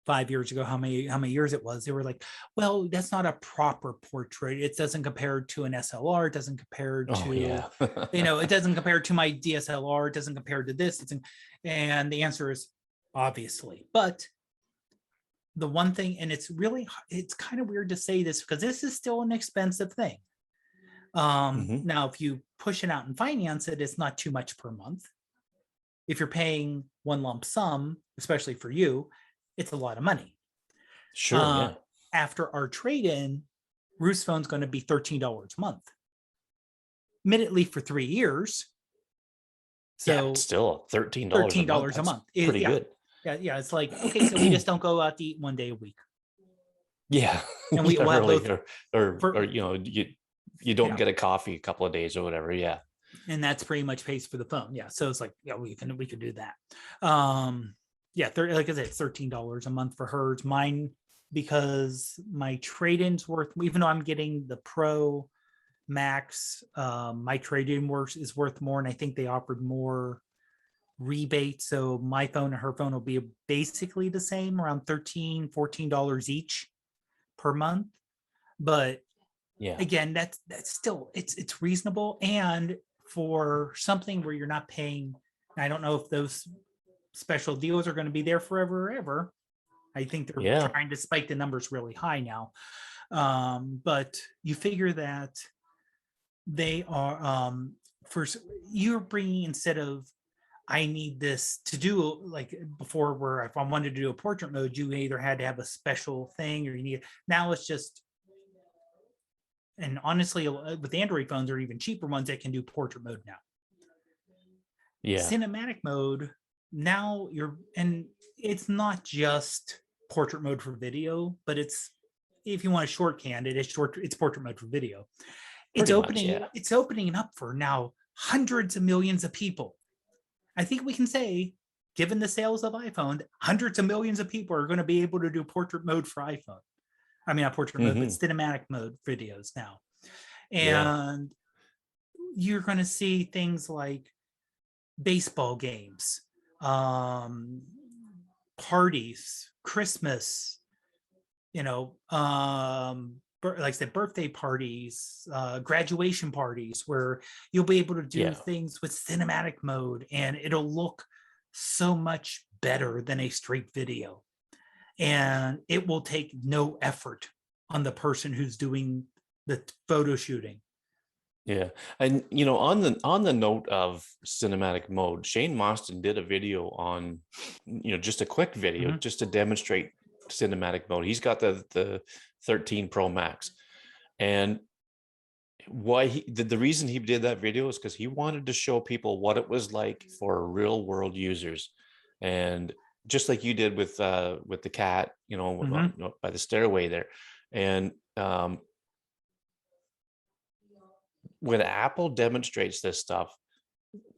5 years ago, how many years it was, they were like, well, that's not a proper portrait. It doesn't compare to an SLR. It doesn't compare Oh, to, yeah. it doesn't compare to my DSLR. It doesn't compare to this. And the answer is obviously, but the one thing, and it's kind of weird to say this because this is still an expensive thing. Hmm. Now, if you push it out and finance it, it's not too much per month. If you're paying one lump sum, especially for you, it's a lot of money. Sure, Uh, yeah. After our trade-in, Ruth's phone's going to be $13 a month, admittedly for 3 years. Yeah, but So still $13 a month. $13 a That's month. pretty Yeah, good. yeah. It's like, okay, so we just don't go out to eat one day a week, Yeah, and we yeah, will have really. both Or for you don't yeah, get a coffee a couple of days or whatever. Yeah. and that's pretty much pays for the phone. Yeah, so it's like, yeah, we could do that. Yeah, like I said, it's $13 a month for hers. Mine, because my trade-in's worth, even though I'm getting the Pro Max, my trade-in is worth more, and I think they offered more rebate. So my phone and her phone will be basically the same, around $13-14 each per month. But Yeah. again, that's still, it's reasonable. And for something where you're not paying, I don't know if those special deals are going to be there forever or ever. I think they're Yeah. trying to spike the numbers really high now. But you figure that they are, for you're bringing, instead of, I need this to do, like before, where if I wanted to do a portrait mode, you either had to have a special thing or you need, now it's just, and honestly, with Android phones or even cheaper ones that can do portrait mode now. Yeah. Cinematic mode, now and it's not just portrait mode for video, but it's, if you want a shorthand, it's portrait mode for video. It's Pretty much. opening, Yeah. it's opening up for now hundreds of millions of people. I think we can say, given the sales of iPhone, hundreds of millions of people are going to be able to do portrait mode for iPhone. I mean, not portrait mode, but Hmm. cinematic mode videos now. Yeah. And you're going to see things like baseball games, um, parties, Christmas, like I said, birthday parties, graduation parties, where you'll be able to do Yeah. things with cinematic mode and it'll look so much better than a straight video. And it will take no effort on the person who's doing the photo shooting. Yeah. And on the note of cinematic mode, Shane Moston did a video on, just a quick video Mhm. just to demonstrate cinematic mode. He's got the 13 Pro Max. And the reason he did that video is because he wanted to show people what it was like for real world users. And just like you did with the cat, Mhm. by the stairway there. And when Apple demonstrates this stuff,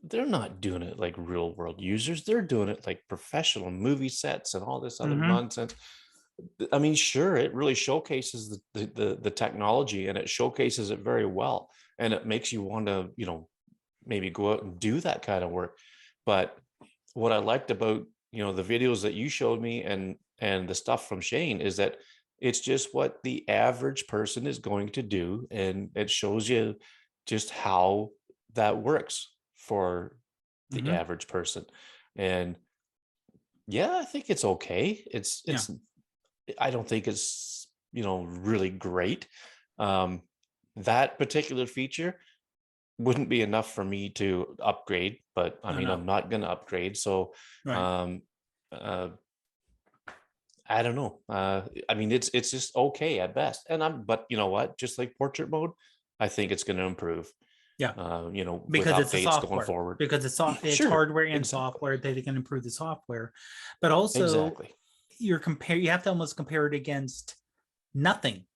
they're not doing it like real world users. They're doing it like professional movie sets and all this other Mhm. nonsense. I mean, sure, it really showcases the technology, and it showcases it very well, and it makes you want to, maybe go out and do that kind of work. But what I liked about, the videos that you showed me and the stuff from Shane is that it's just what the average person is going to do, and it shows you just how that works for the Mhm. average person. And yeah, I think it's okay. Yeah. I don't think it's, really great. Um, that particular feature wouldn't be enough for me to upgrade, but I No, mean, no. I'm not going to upgrade. So, Right. um, uh, I don't know. I mean, it's just okay at best. But you know what? Just like portrait mode, I think it's going to improve. Yeah. With Because it's a updates going software, forward. because it's Sure, hardware and exactly, software, they can improve the software. But also, exactly. you have to almost compare it against nothing.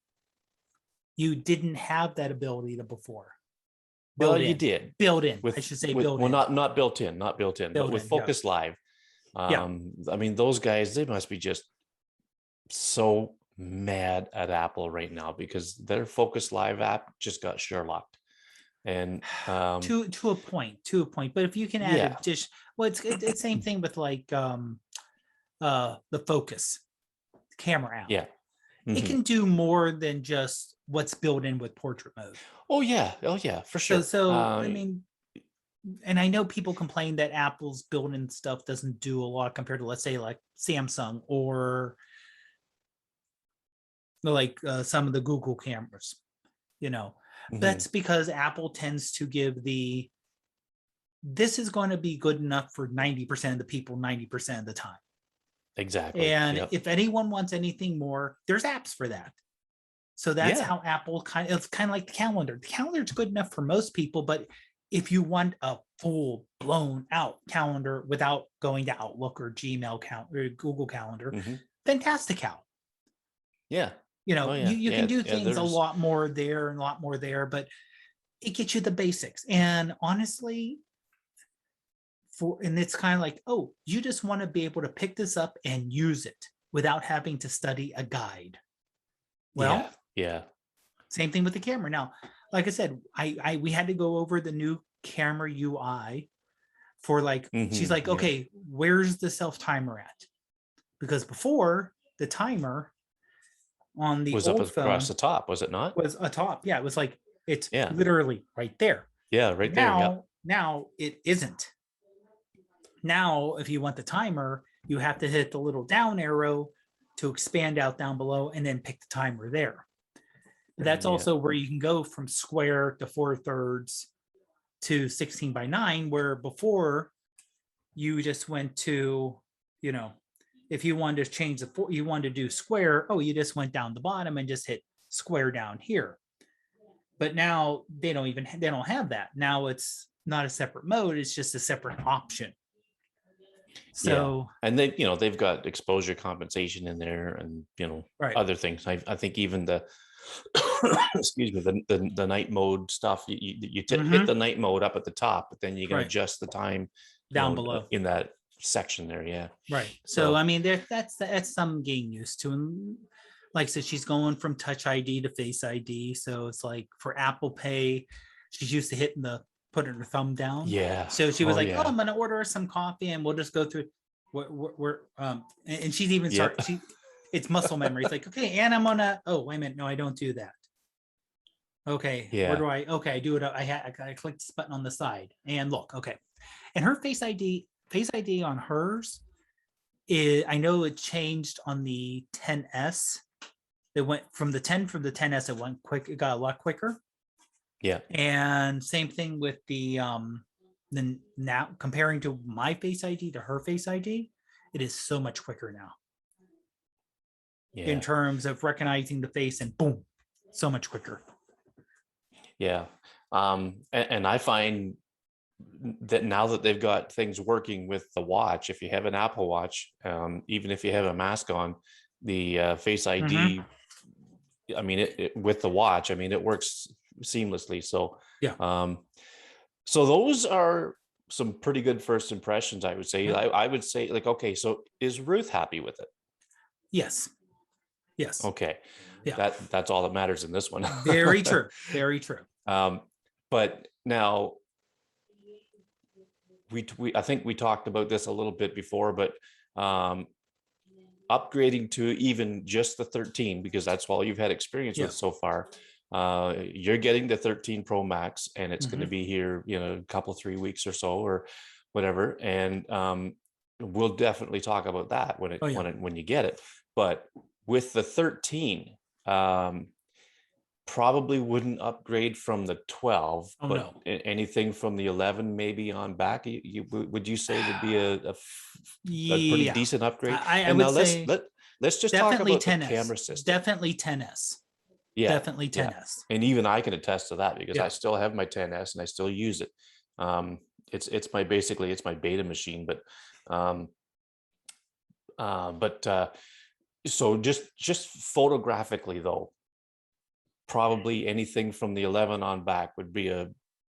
You didn't have that ability to before. Well, Built you in, did built in, I with should say with built well, in, not built in, but built with in. Yeah. Focus Live. Yeah. I mean, those guys, they must be just so mad at Apple right now because their Focus Live app just got Sherlocked. And To a point. But if you can add yeah, addition, well, it's same thing with like the Focus camera app. yeah. It Hmm. can do more than just what's built in with portrait mode. Oh yeah, for So, sure. so I mean, and I know people complain that Apple's built-in stuff doesn't do a lot compared to, let's say, like Samsung or like some of the Google cameras, you know. Mhm. That's because Apple tends to give this is going to be good enough for 90% of the people 90% of the time. Exactly. And Yep. if anyone wants anything more, there's apps for that. So that's Yeah. how Apple it's kind of like the calendar. The calendar is good enough for most people, but if you want a full blown out calendar without going to Outlook or Gmail count or Google Calendar, Mhm. Fantastical. Yeah. You Oh know, yeah. you can Yeah. do Yeah. things a There's lot more there and a lot more there, but it gets you the basics. And honestly, and it's kind of like, oh, you just want to be able to pick this up and use it without having to study a guide. yeah. Well, Yeah. same thing with the camera. Now, like I said, I we had to go over the new camera UI for like, she's like, Yep. okay, where's the self timer at? Because before the timer on the Was up old across phone the top, was it not? was atop. Yeah, it was like it's Yeah. literally right there. Yeah. Right there. Yep. Now it isn't. Now, if you want the timer, you have to hit the little down arrow to expand out down below and then pick the timer there. But that's Yeah. also where you can go from square to 4/3 to 16:9, where before you just went to, you know, if you wanted to change you wanted to do square, oh, you just went down the bottom and just hit square down here. But now they don't have that. Now it's not a separate mode, it's just a separate option. Yeah. So, And they've got exposure compensation in there, and right. other things. I think even the excuse me, the night mode stuff. You hit Mm-hmm. the night mode up at the top, but then you can Right. adjust the time, Down below. in that section there. Yeah. Right. So I So mean, that's some getting used to. And like I said, she's going from Touch ID to Face ID. So it's like for Apple Pay, she's used to hitting the putting her thumb down. yeah. So she was Oh like, "Oh, yeah. I'm gonna order some coffee, and we'll just go through." And she's even Yep. it's muscle memory. It's like, okay, and I'm gonna. Oh, wait a minute, no, I don't do that. Okay, where Yeah. do I? Okay, I do it. I click this button on the side, and look, okay, and her Face ID on hers I know it changed on the 10s. It went from the 10s. It went quick. It got a lot quicker. Yeah. And same thing with the now comparing to my Face ID to her Face ID, it is so much quicker now in Yeah. terms of recognizing the face and boom, so much quicker. Yeah. And I find that now that they've got things working with the watch, if you have an Apple Watch, even if you have a mask on, the Face Mm-hmm. ID, I mean, with the watch, I mean, it works seamlessly. So, Yeah. um, so those are some pretty good first impressions, I would say. Yeah. I would say, like, okay, so is Ruth happy with it? Yes. Yes. Okay, Yeah. that's all that matters in this one. Very true. Very true. um, but now we I think we talked about this a little bit before, but um, upgrading to even just the 13, because that's all you've had experience Yeah. with so far. You're getting the 13 Pro Max, and it's going to Mm-hmm. be here, a couple 3 weeks or so, or whatever. And we'll definitely talk about that Oh yeah. when you get it. But with the 13, probably wouldn't upgrade from the 12, Oh but no. anything from the 11 maybe on back, would you say would be a pretty Yeah. decent upgrade? I And would now say let's just talk definitely about the 10s. camera system. Definitely 10s. Yeah, Definitely yeah. 10s. And even I can attest to that, because I Yeah. still have my 10s and I still use it. It's my beta machine, um but so just photographically though, probably anything from the 11 on back would be it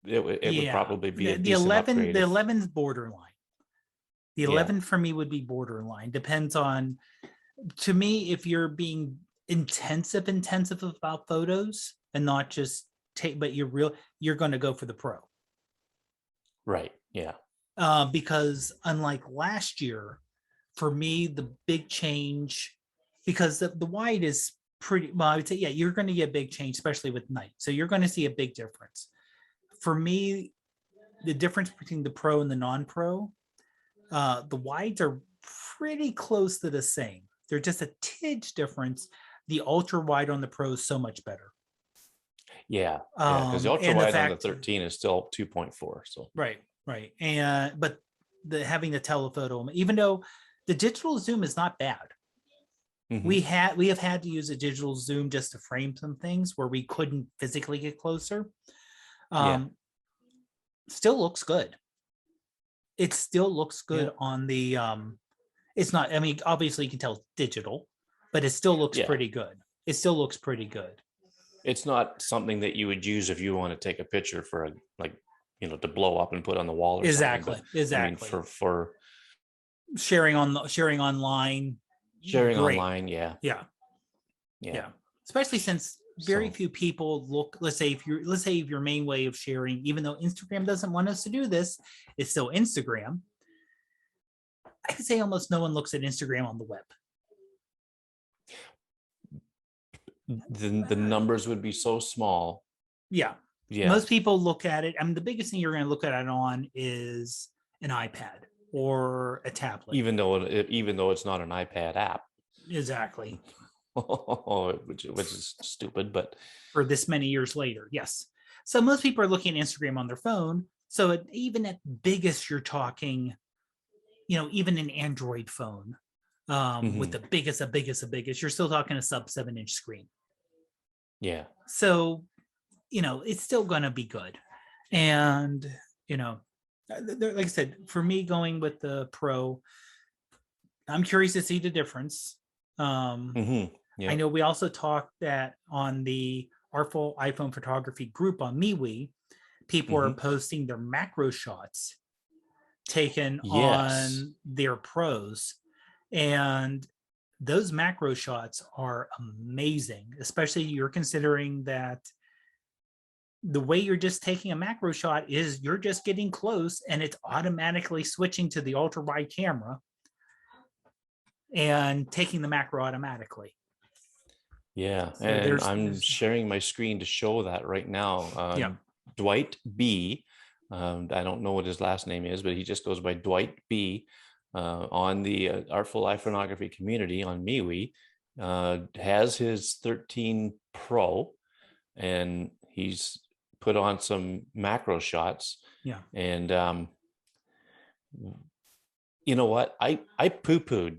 would Yeah. probably be a The decent 11, upgrade. the If 11's borderline. The Yeah. 11 for me would be borderline. Depends on, to me, if you're being intensive about photos and not just but you're going to go for the pro. Right. Yeah. Because unlike last year, for me, the big change, because the wide is pretty, well, I would say, yeah, you're going to get a big change, especially with night. So you're going to see a big difference. For me, the difference between the pro and the non-pro, the wides are pretty close to the same. They're just a tidge difference. the ultra wide on the Pro is so much better. Yeah, because the ultra And the wide on the fact, 13 is still 2.4. So right. And but the having the telephoto, even though the digital zoom is not bad, mhm. we have had to use a digital zoom just to frame some things where we couldn't physically get closer. Yeah, Um, Still looks good. It still looks yeah, good on the it's not, I mean, obviously you can tell it's digital, but it still looks yeah. pretty good. It still looks pretty good. It's not something that you would use if you want to take a picture for a, like, to blow up and put on the wall or something. But I mean, Exactly. for Sharing online, sharing great. online, yeah, Yeah. yeah. Yeah. Especially since very So few people look, let's say if your main way of sharing, even though Instagram doesn't want us to do this, it's still Instagram. I could say almost no one looks at Instagram on the web. the numbers would be so small. Yeah. Yeah, Most people look at it. I mean, the biggest thing you're going to look at it on is an iPad or a tablet. even though it's not an iPad app, Exactly. which is stupid, but For this many years later. Yes. So most people are looking at Instagram on their phone. So even at biggest, you're talking, even an Android phone with mhm, the biggest, you're still talking a sub 7-inch screen. yeah, So, it's still going to be good. And, you know, like I said, for me going with the Pro, I'm curious to see the difference. I yeah, know we also talked that on the Artful iPhone photography group on MeWe, people are hmm, posting their macro shots taken yes, on their Pros. And those macro shots are amazing, especially you're considering that the way you're just taking a macro shot is you're just getting close and it's automatically switching to the ultra wide camera and taking the macro automatically. yeah. So And there's, I'm there's sharing my screen to show that right now. yeah. Dwight B. I don't know what his last name is, but he just goes by Dwight B. On the Artful iPhoneography community on MeWe, has his 13 Pro, and he's put on some macro shots. Yeah. And you know what? I poo-pooed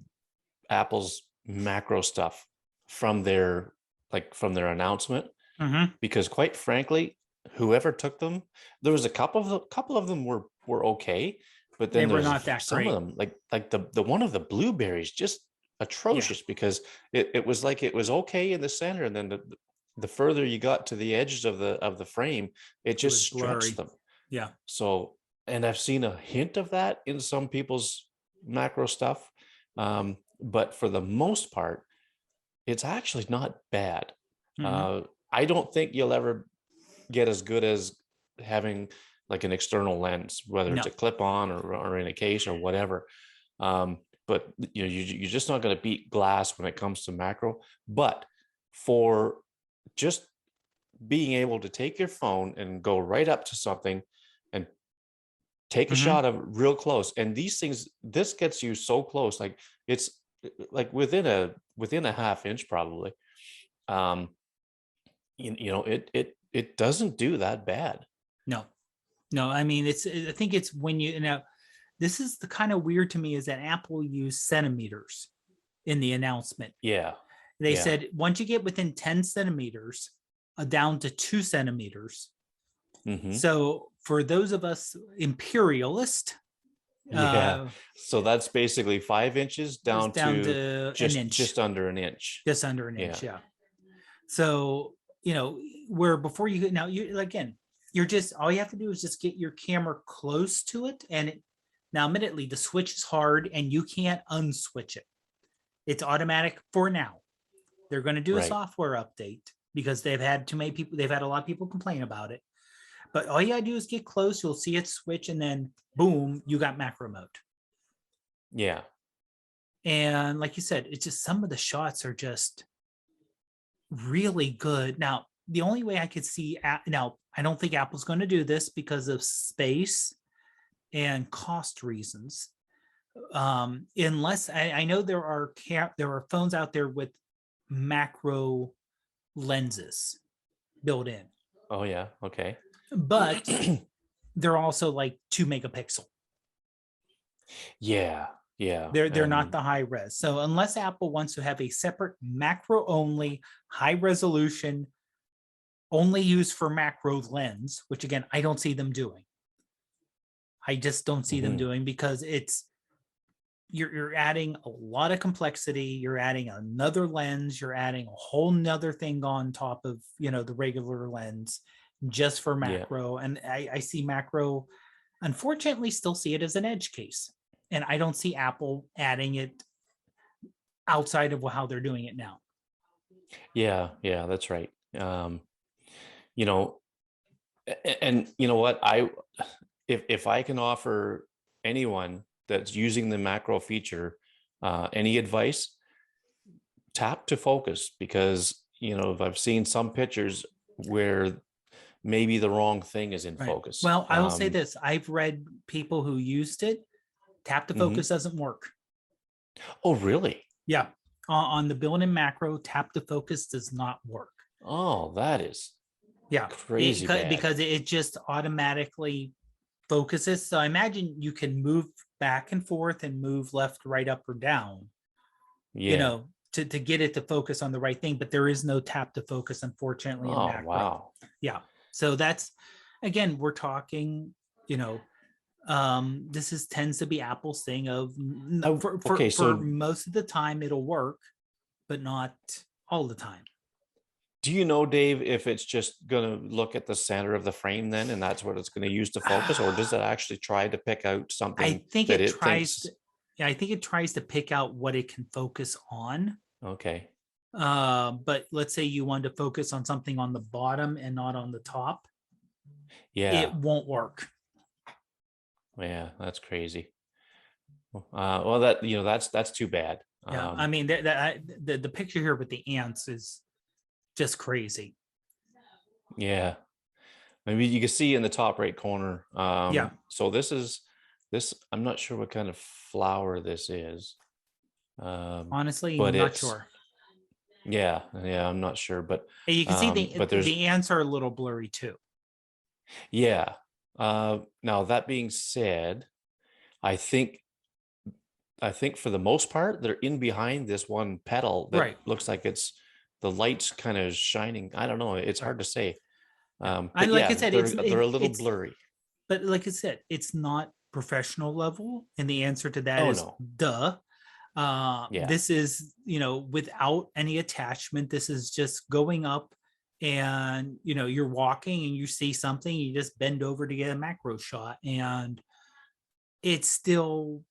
Apple's macro stuff from their announcement, Mm-hmm. because quite frankly, whoever took them, there was a couple of them were okay, but They then were there's not that some of great. them, like the one of the blueberries, just Yeah. atrocious, because it was like it was okay in the center, and then the further you got to the edges of the frame, it It just was stretched blurry. them. Yeah. So, and I've seen a hint of that in some people's macro stuff, but for the most part, it's actually not bad. Mm-hmm. uh, I don't think you'll ever get as good as having like an external lens, whether it's No. a clip on or in a case or whatever. Um, but you're just not going to beat glass when it comes to macro. But for just being able to take your phone and go right up to something and take a Mm-hmm. shot of it real close, and these things, this gets you so close, like it's like within a half inch probably. um it doesn't do that bad. No. No. I mean, I think it's when this is the kind of weird to me is that Apple used centimeters in the announcement. Yeah, They yeah. said once you get within 10 centimeters, down to 2 centimeters. Hmm. So for those of us imperialist, Yeah, uh, so that's basically 5 inches is down down to to an just inch, just under an inch. just under an Yeah, inch. Yeah. So, where before now you again, you're just all you have to do is just get your camera close to it. Now, admittedly, the switch is hard and you can't unswitch it. It's automatic for now. They're going to do a right. software update because they've had too many people, they've had a lot of people complain about it. But all you gotta do is get close, you'll see it switch, and then boom, you got macro mode. Yeah, And like you said, it's just some of the shots are just really good. Now, the only way I could see now, I don't think Apple's going to do this because of space and cost reasons. Unless I know there are phones out there with macro lenses built in, Oh yeah. Okay. but they're also like 2 megapixel. Yeah. Yeah. They're not And the high res. So unless Apple wants to have a separate macro only high resolution only used for macro lens, which again I don't see them doing. I just don't see them mhm, doing because you're adding a lot of complexity. You're adding another lens. You're adding a whole nother thing on top of the regular lens just for yeah. macro. And I see macro, unfortunately, still see it as an edge case. And I don't see Apple adding it outside of how they're doing it now. Yeah. Yeah. That's right. You know, and you know what? If I can offer anyone that's using the macro feature any advice, tap to focus, because I've seen some pictures where maybe the wrong thing is in Right. focus. Well, I will say this. I've read people who used it. Tap to Mhm. focus doesn't work. Oh, really? Yeah. On the built-in macro, tap to focus does not work. Oh, that is Yeah. crazy bad. Because it just automatically focuses. So I imagine you can move back and forth and move left, right, up, or down, Yeah. to get it to focus on the right thing. But there is no tap to focus, unfortunately, in Oh, macro. wow. Yeah. So that's, again, we're talking, this is tends to be Apple's thing of Oh, okay, for so most of the time it'll work, but not all the time. do you know, Dave, if it's just going to look at the center of the frame then, and that's what it's going to use to focus, or does it actually try to pick out I something think that it it tries thinks? to, yeah, I think it tries to pick out what it can focus on. Okay. But let's say you want to focus on something on the bottom and not on the top, Yeah. it won't work. Yeah, that's crazy. Well, that's too bad. Yeah, I mean the picture here with the ants is just crazy. Yeah. Maybe you can see in the top right corner. Yeah, So this. I'm not sure what kind of flower this is, um, honestly, but not it's sure. yeah. I'm not sure, And you can see but there's the ants are a little blurry too. yeah. Now that being said, I think I think for the most part they're in behind this one petal that Right, looks like it's the light's kind of shining. I don't know. It's right. hard to say. Yeah, But and like I yeah, said, they're a little blurry. but like I said, it's not professional level, and the answer to that Oh is no. duh. Yeah. This is without any attachment. This is just going up, and you're walking and you see something, you just bend over to get a macro shot, and it's still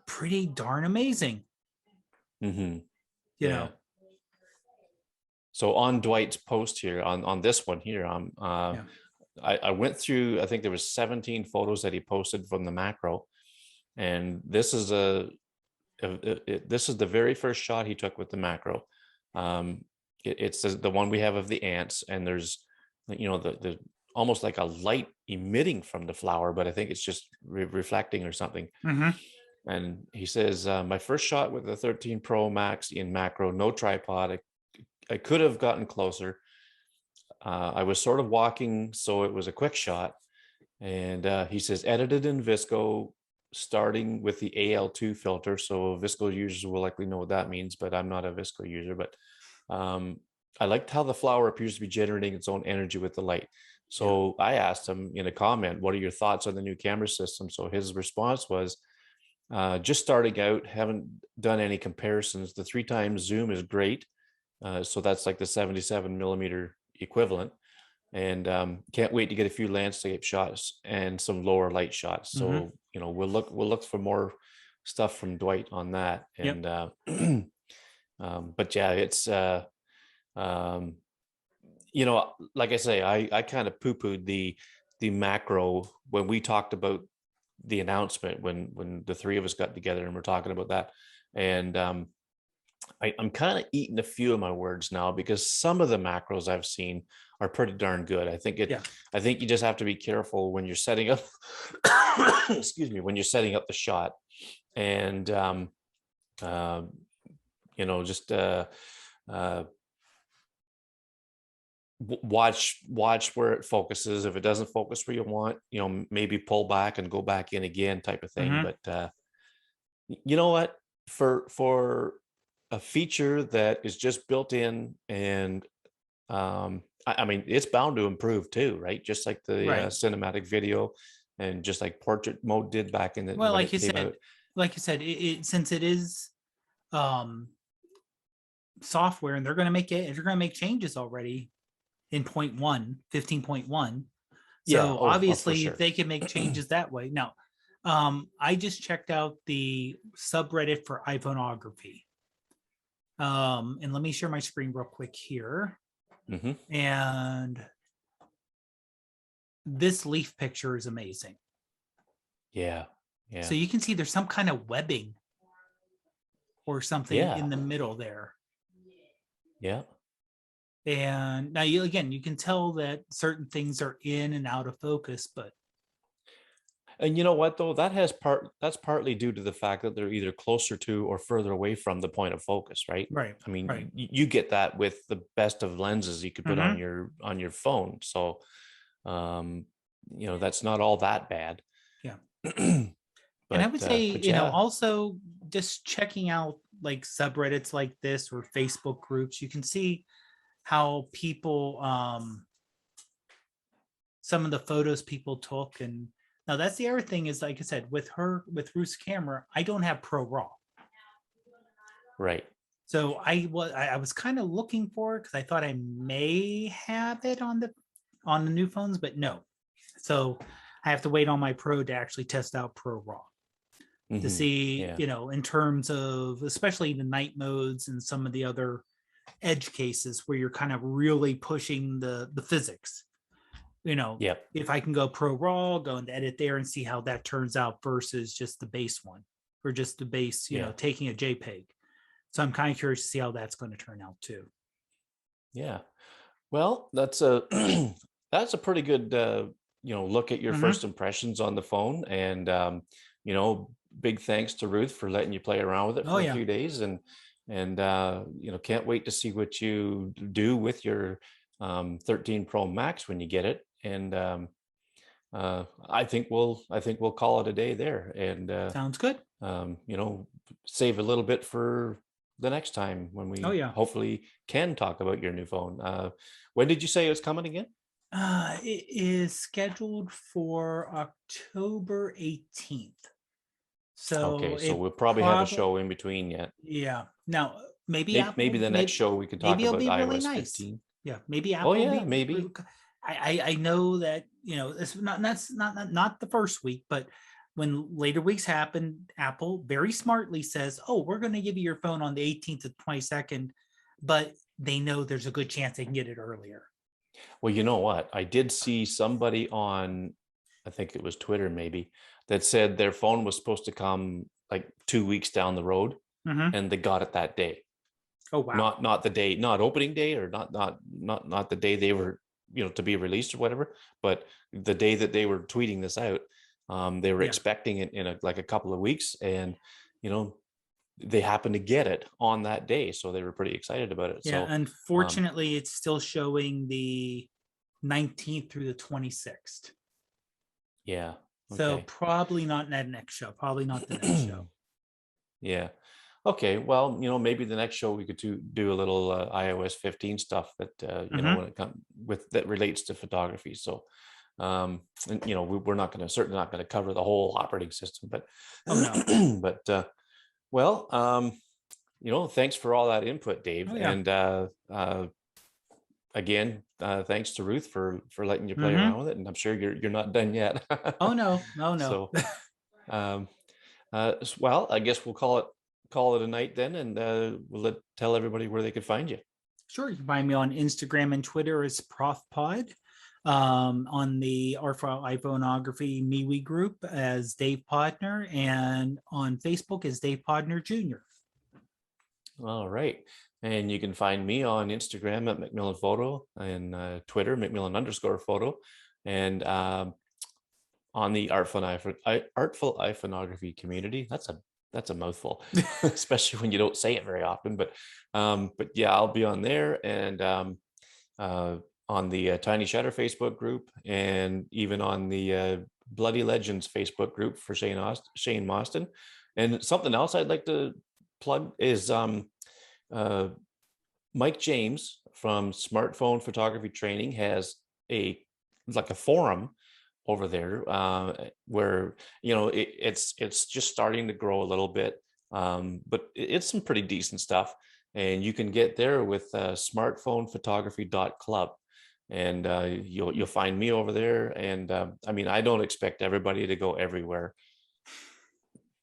pretty darn amazing. Hmm. You Yeah. know, So on Dwight's post here on this one here, yeah, I went through. I think there was 17 photos that he posted from the macro, and this is the very first shot he took with the macro. It's the one we have of the ants, and there's the almost like a light emitting from the flower, but I think it's just reflecting or something. mm-hmm. And he says, my first shot with the 13 Pro Max in macro, no tripod. I could have gotten closer. I was sort of walking, so it was a quick shot. And he says, edited in Visco, starting with the AL2 filter. So Visco users will likely know what that means, but I'm not a Visco user. But I liked how the flower appears to be generating its own energy with the light. Yeah, So I asked him in a comment, what are your thoughts on the new camera system? So his response was, just starting out, haven't done any comparisons. The 3x zoom is great. So that's like the 77 millimeter equivalent, and can't wait to get a few landscape shots and some lower light shots. mm-hmm. So we'll look for more stuff from Dwight on that. Yep. And but yeah, it's um, like I say, I kind of poo-pooed the macro when we talked about the announcement, when the three of us got together and we're talking about that. And I'm kind of eating a few of my words now, because some of the macros I've seen are pretty darn good. Yeah, I think you just have to be careful when you're setting up excuse me, when you're setting up the shot, and uh, just uh, watch where it focuses. If it doesn't focus where you want, maybe pull back and go back in again, type of thing. Mhm. But you know what? For a feature that is just built in, and I mean, it's bound to improve too, right? Just like the Right. cinematic video, and just like portrait mode did back in Well, when it came out. like you said, since it is um, software, and they're going to make it, if you're going to make changes already in 15.1. Yeah. So Oh, for obviously, if sure. they can make changes that way. Now, I just checked out the subreddit for iPhoneography. And let me share my screen real quick here. Hmm. And this leaf picture is amazing. Yeah. So Yeah. you can see there's some kind of webbing or something Yeah. in the middle there. Yeah. And now you can tell that certain things are in and out of focus, but And you know what though? That's partly due to the fact that they're either closer to or further away from the point of focus, right? right, I mean, right. you get that with the best of lenses you could put Mm-hmm. on your phone. So, um, that's not all that bad. Yeah. And I would say, But yeah. also just checking out like subreddits like this or Facebook groups, you can see how people, some of the photos people took. And now that's the other thing is, like I said, with Ruth's camera, I don't have Pro Raw. Right. So I was kind of looking for it because I thought I may have it on the new phones, but no. So I have to wait on my Pro to actually test out Pro Raw to Hmm. see, Yeah. in terms of especially the night modes and some of the other edge cases where you're kind of really pushing the physics. Yep. If I can go Pro Raw, go and edit there and see how that turns out versus just the base one or just the base, Yeah. taking a JPEG. So I'm kind of curious to see how that's going to turn out too. Yeah. Well, that's a that's a pretty good look at your Mm-hmm. first impressions on the phone. And you know big thanks to Ruth for letting you play around with it Oh for a yeah. few days. And can't wait to see what you do with your 13 Pro Max when you get it. And I think we'll call it a day there. And Sounds good. um, you know, save a little bit for the next time when Oh we yeah. hopefully can talk about your new phone. When did you say it was coming again? It is scheduled for October 18th. So Okay, so it we'll probably have a probably, show in between yet. yeah. Now maybe Maybe Apple, the next show we can talk maybe it'll about be really iOS nice. 15. Yeah, maybe Oh Apple will yeah, be. maybe. I know that it's not the first week, but when later weeks happen, Apple very smartly says, "Oh, we're going to give you your phone on the 18th to 22nd," but they know there's a good chance they can get it earlier. Well, you know what? I did see somebody on, I think it was Twitter maybe, that said their phone was supposed to come like 2 weeks down the road, Mm-hmm. and they got it that day. Oh wow. Not the day, not opening day, or not the day they were to be released or whatever, but the day that they were tweeting this out. They were Yeah. expecting it in like a couple of weeks, and you know they happened to get it on that day, so they were pretty excited about it. Yeah. So um Unfortunately, it's still showing the 19th through the 26th. yeah. So Okay. probably not that next show. Probably not the next show. Yeah. Okay. Well, maybe the next show we could do a little iOS 15 stuff that Mm-hmm. when it comes with that relates to photography. So, and we're not going to certainly not going to cover the whole operating system, but Oh no. but well, thanks for all that input, Dave. Oh yeah. And again, thanks to Ruth for letting you play Mm-hmm. around with it. And I'm sure you're not done yet. Oh no. Oh no. So, um, well, I guess we'll call it a night then, and tell everybody where they could find you. Sure. You can find me on Instagram and Twitter as ProfPod. On the Artful iPhoneography MeWe group as Dave Podner, and on Facebook as Dave Podner Jr. All right. And you can find me on Instagram at Macmillan Photo, and Twitter, Macmillan_photo. And on the Artful iPhoneography community. that's a mouthful, especially when you don't say it very often. But yeah, I'll be on there, and uh, on the Tiny Shutter Facebook group, and even on the Bloody Legends Facebook group for Shane Mostyn. And something else I'd like to plug is uh, Mike James from Smartphone Photography Training has a like a forum over there, where it's just starting to grow a little bit, but it's some pretty decent stuff, and you can get there with smartphonephotography.club, and you'll find me over there. And I mean, I don't expect everybody to go everywhere,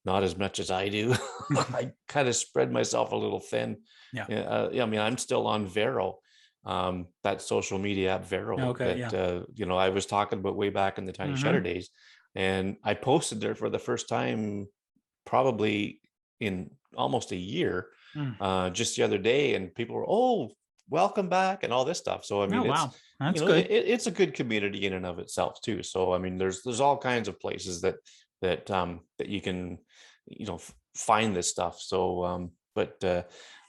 not as much as I do. I kind of spread myself a little thin. Yeah. Yeah, I mean, I'm still on Vero, that social media app Vero Okay. Yeah. that I was talking about way back in the Tiny Shutter days, and I posted there for the first time probably in almost a year, just the other day, and people were, oh, welcome back, and all this stuff. So I mean, Oh, wow. That's good. it's a good community in and of itself too. So I mean, there's all kinds of places that you can find this stuff. So but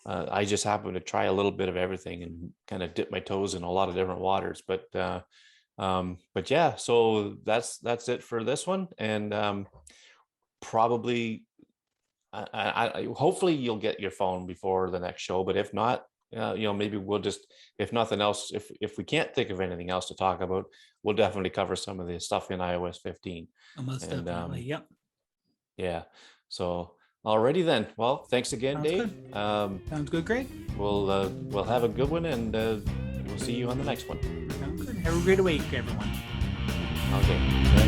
I just happen to try a little bit of everything and kind of dip my toes in a lot of different waters. But yeah, so that's it for this one. And probably hopefully you'll get your phone before the next show. But if not, maybe we'll just, if nothing else, if we can't think of anything else to talk about, we'll definitely cover some of the stuff in iOS 15. Most definitely. Yep. Yeah. So alrighty then. Well, thanks again, Sounds Dave. good. Sounds good, Greg. We'll have a good one, and we'll see you on the next one. Sounds good. Have a great week, everyone. Okay.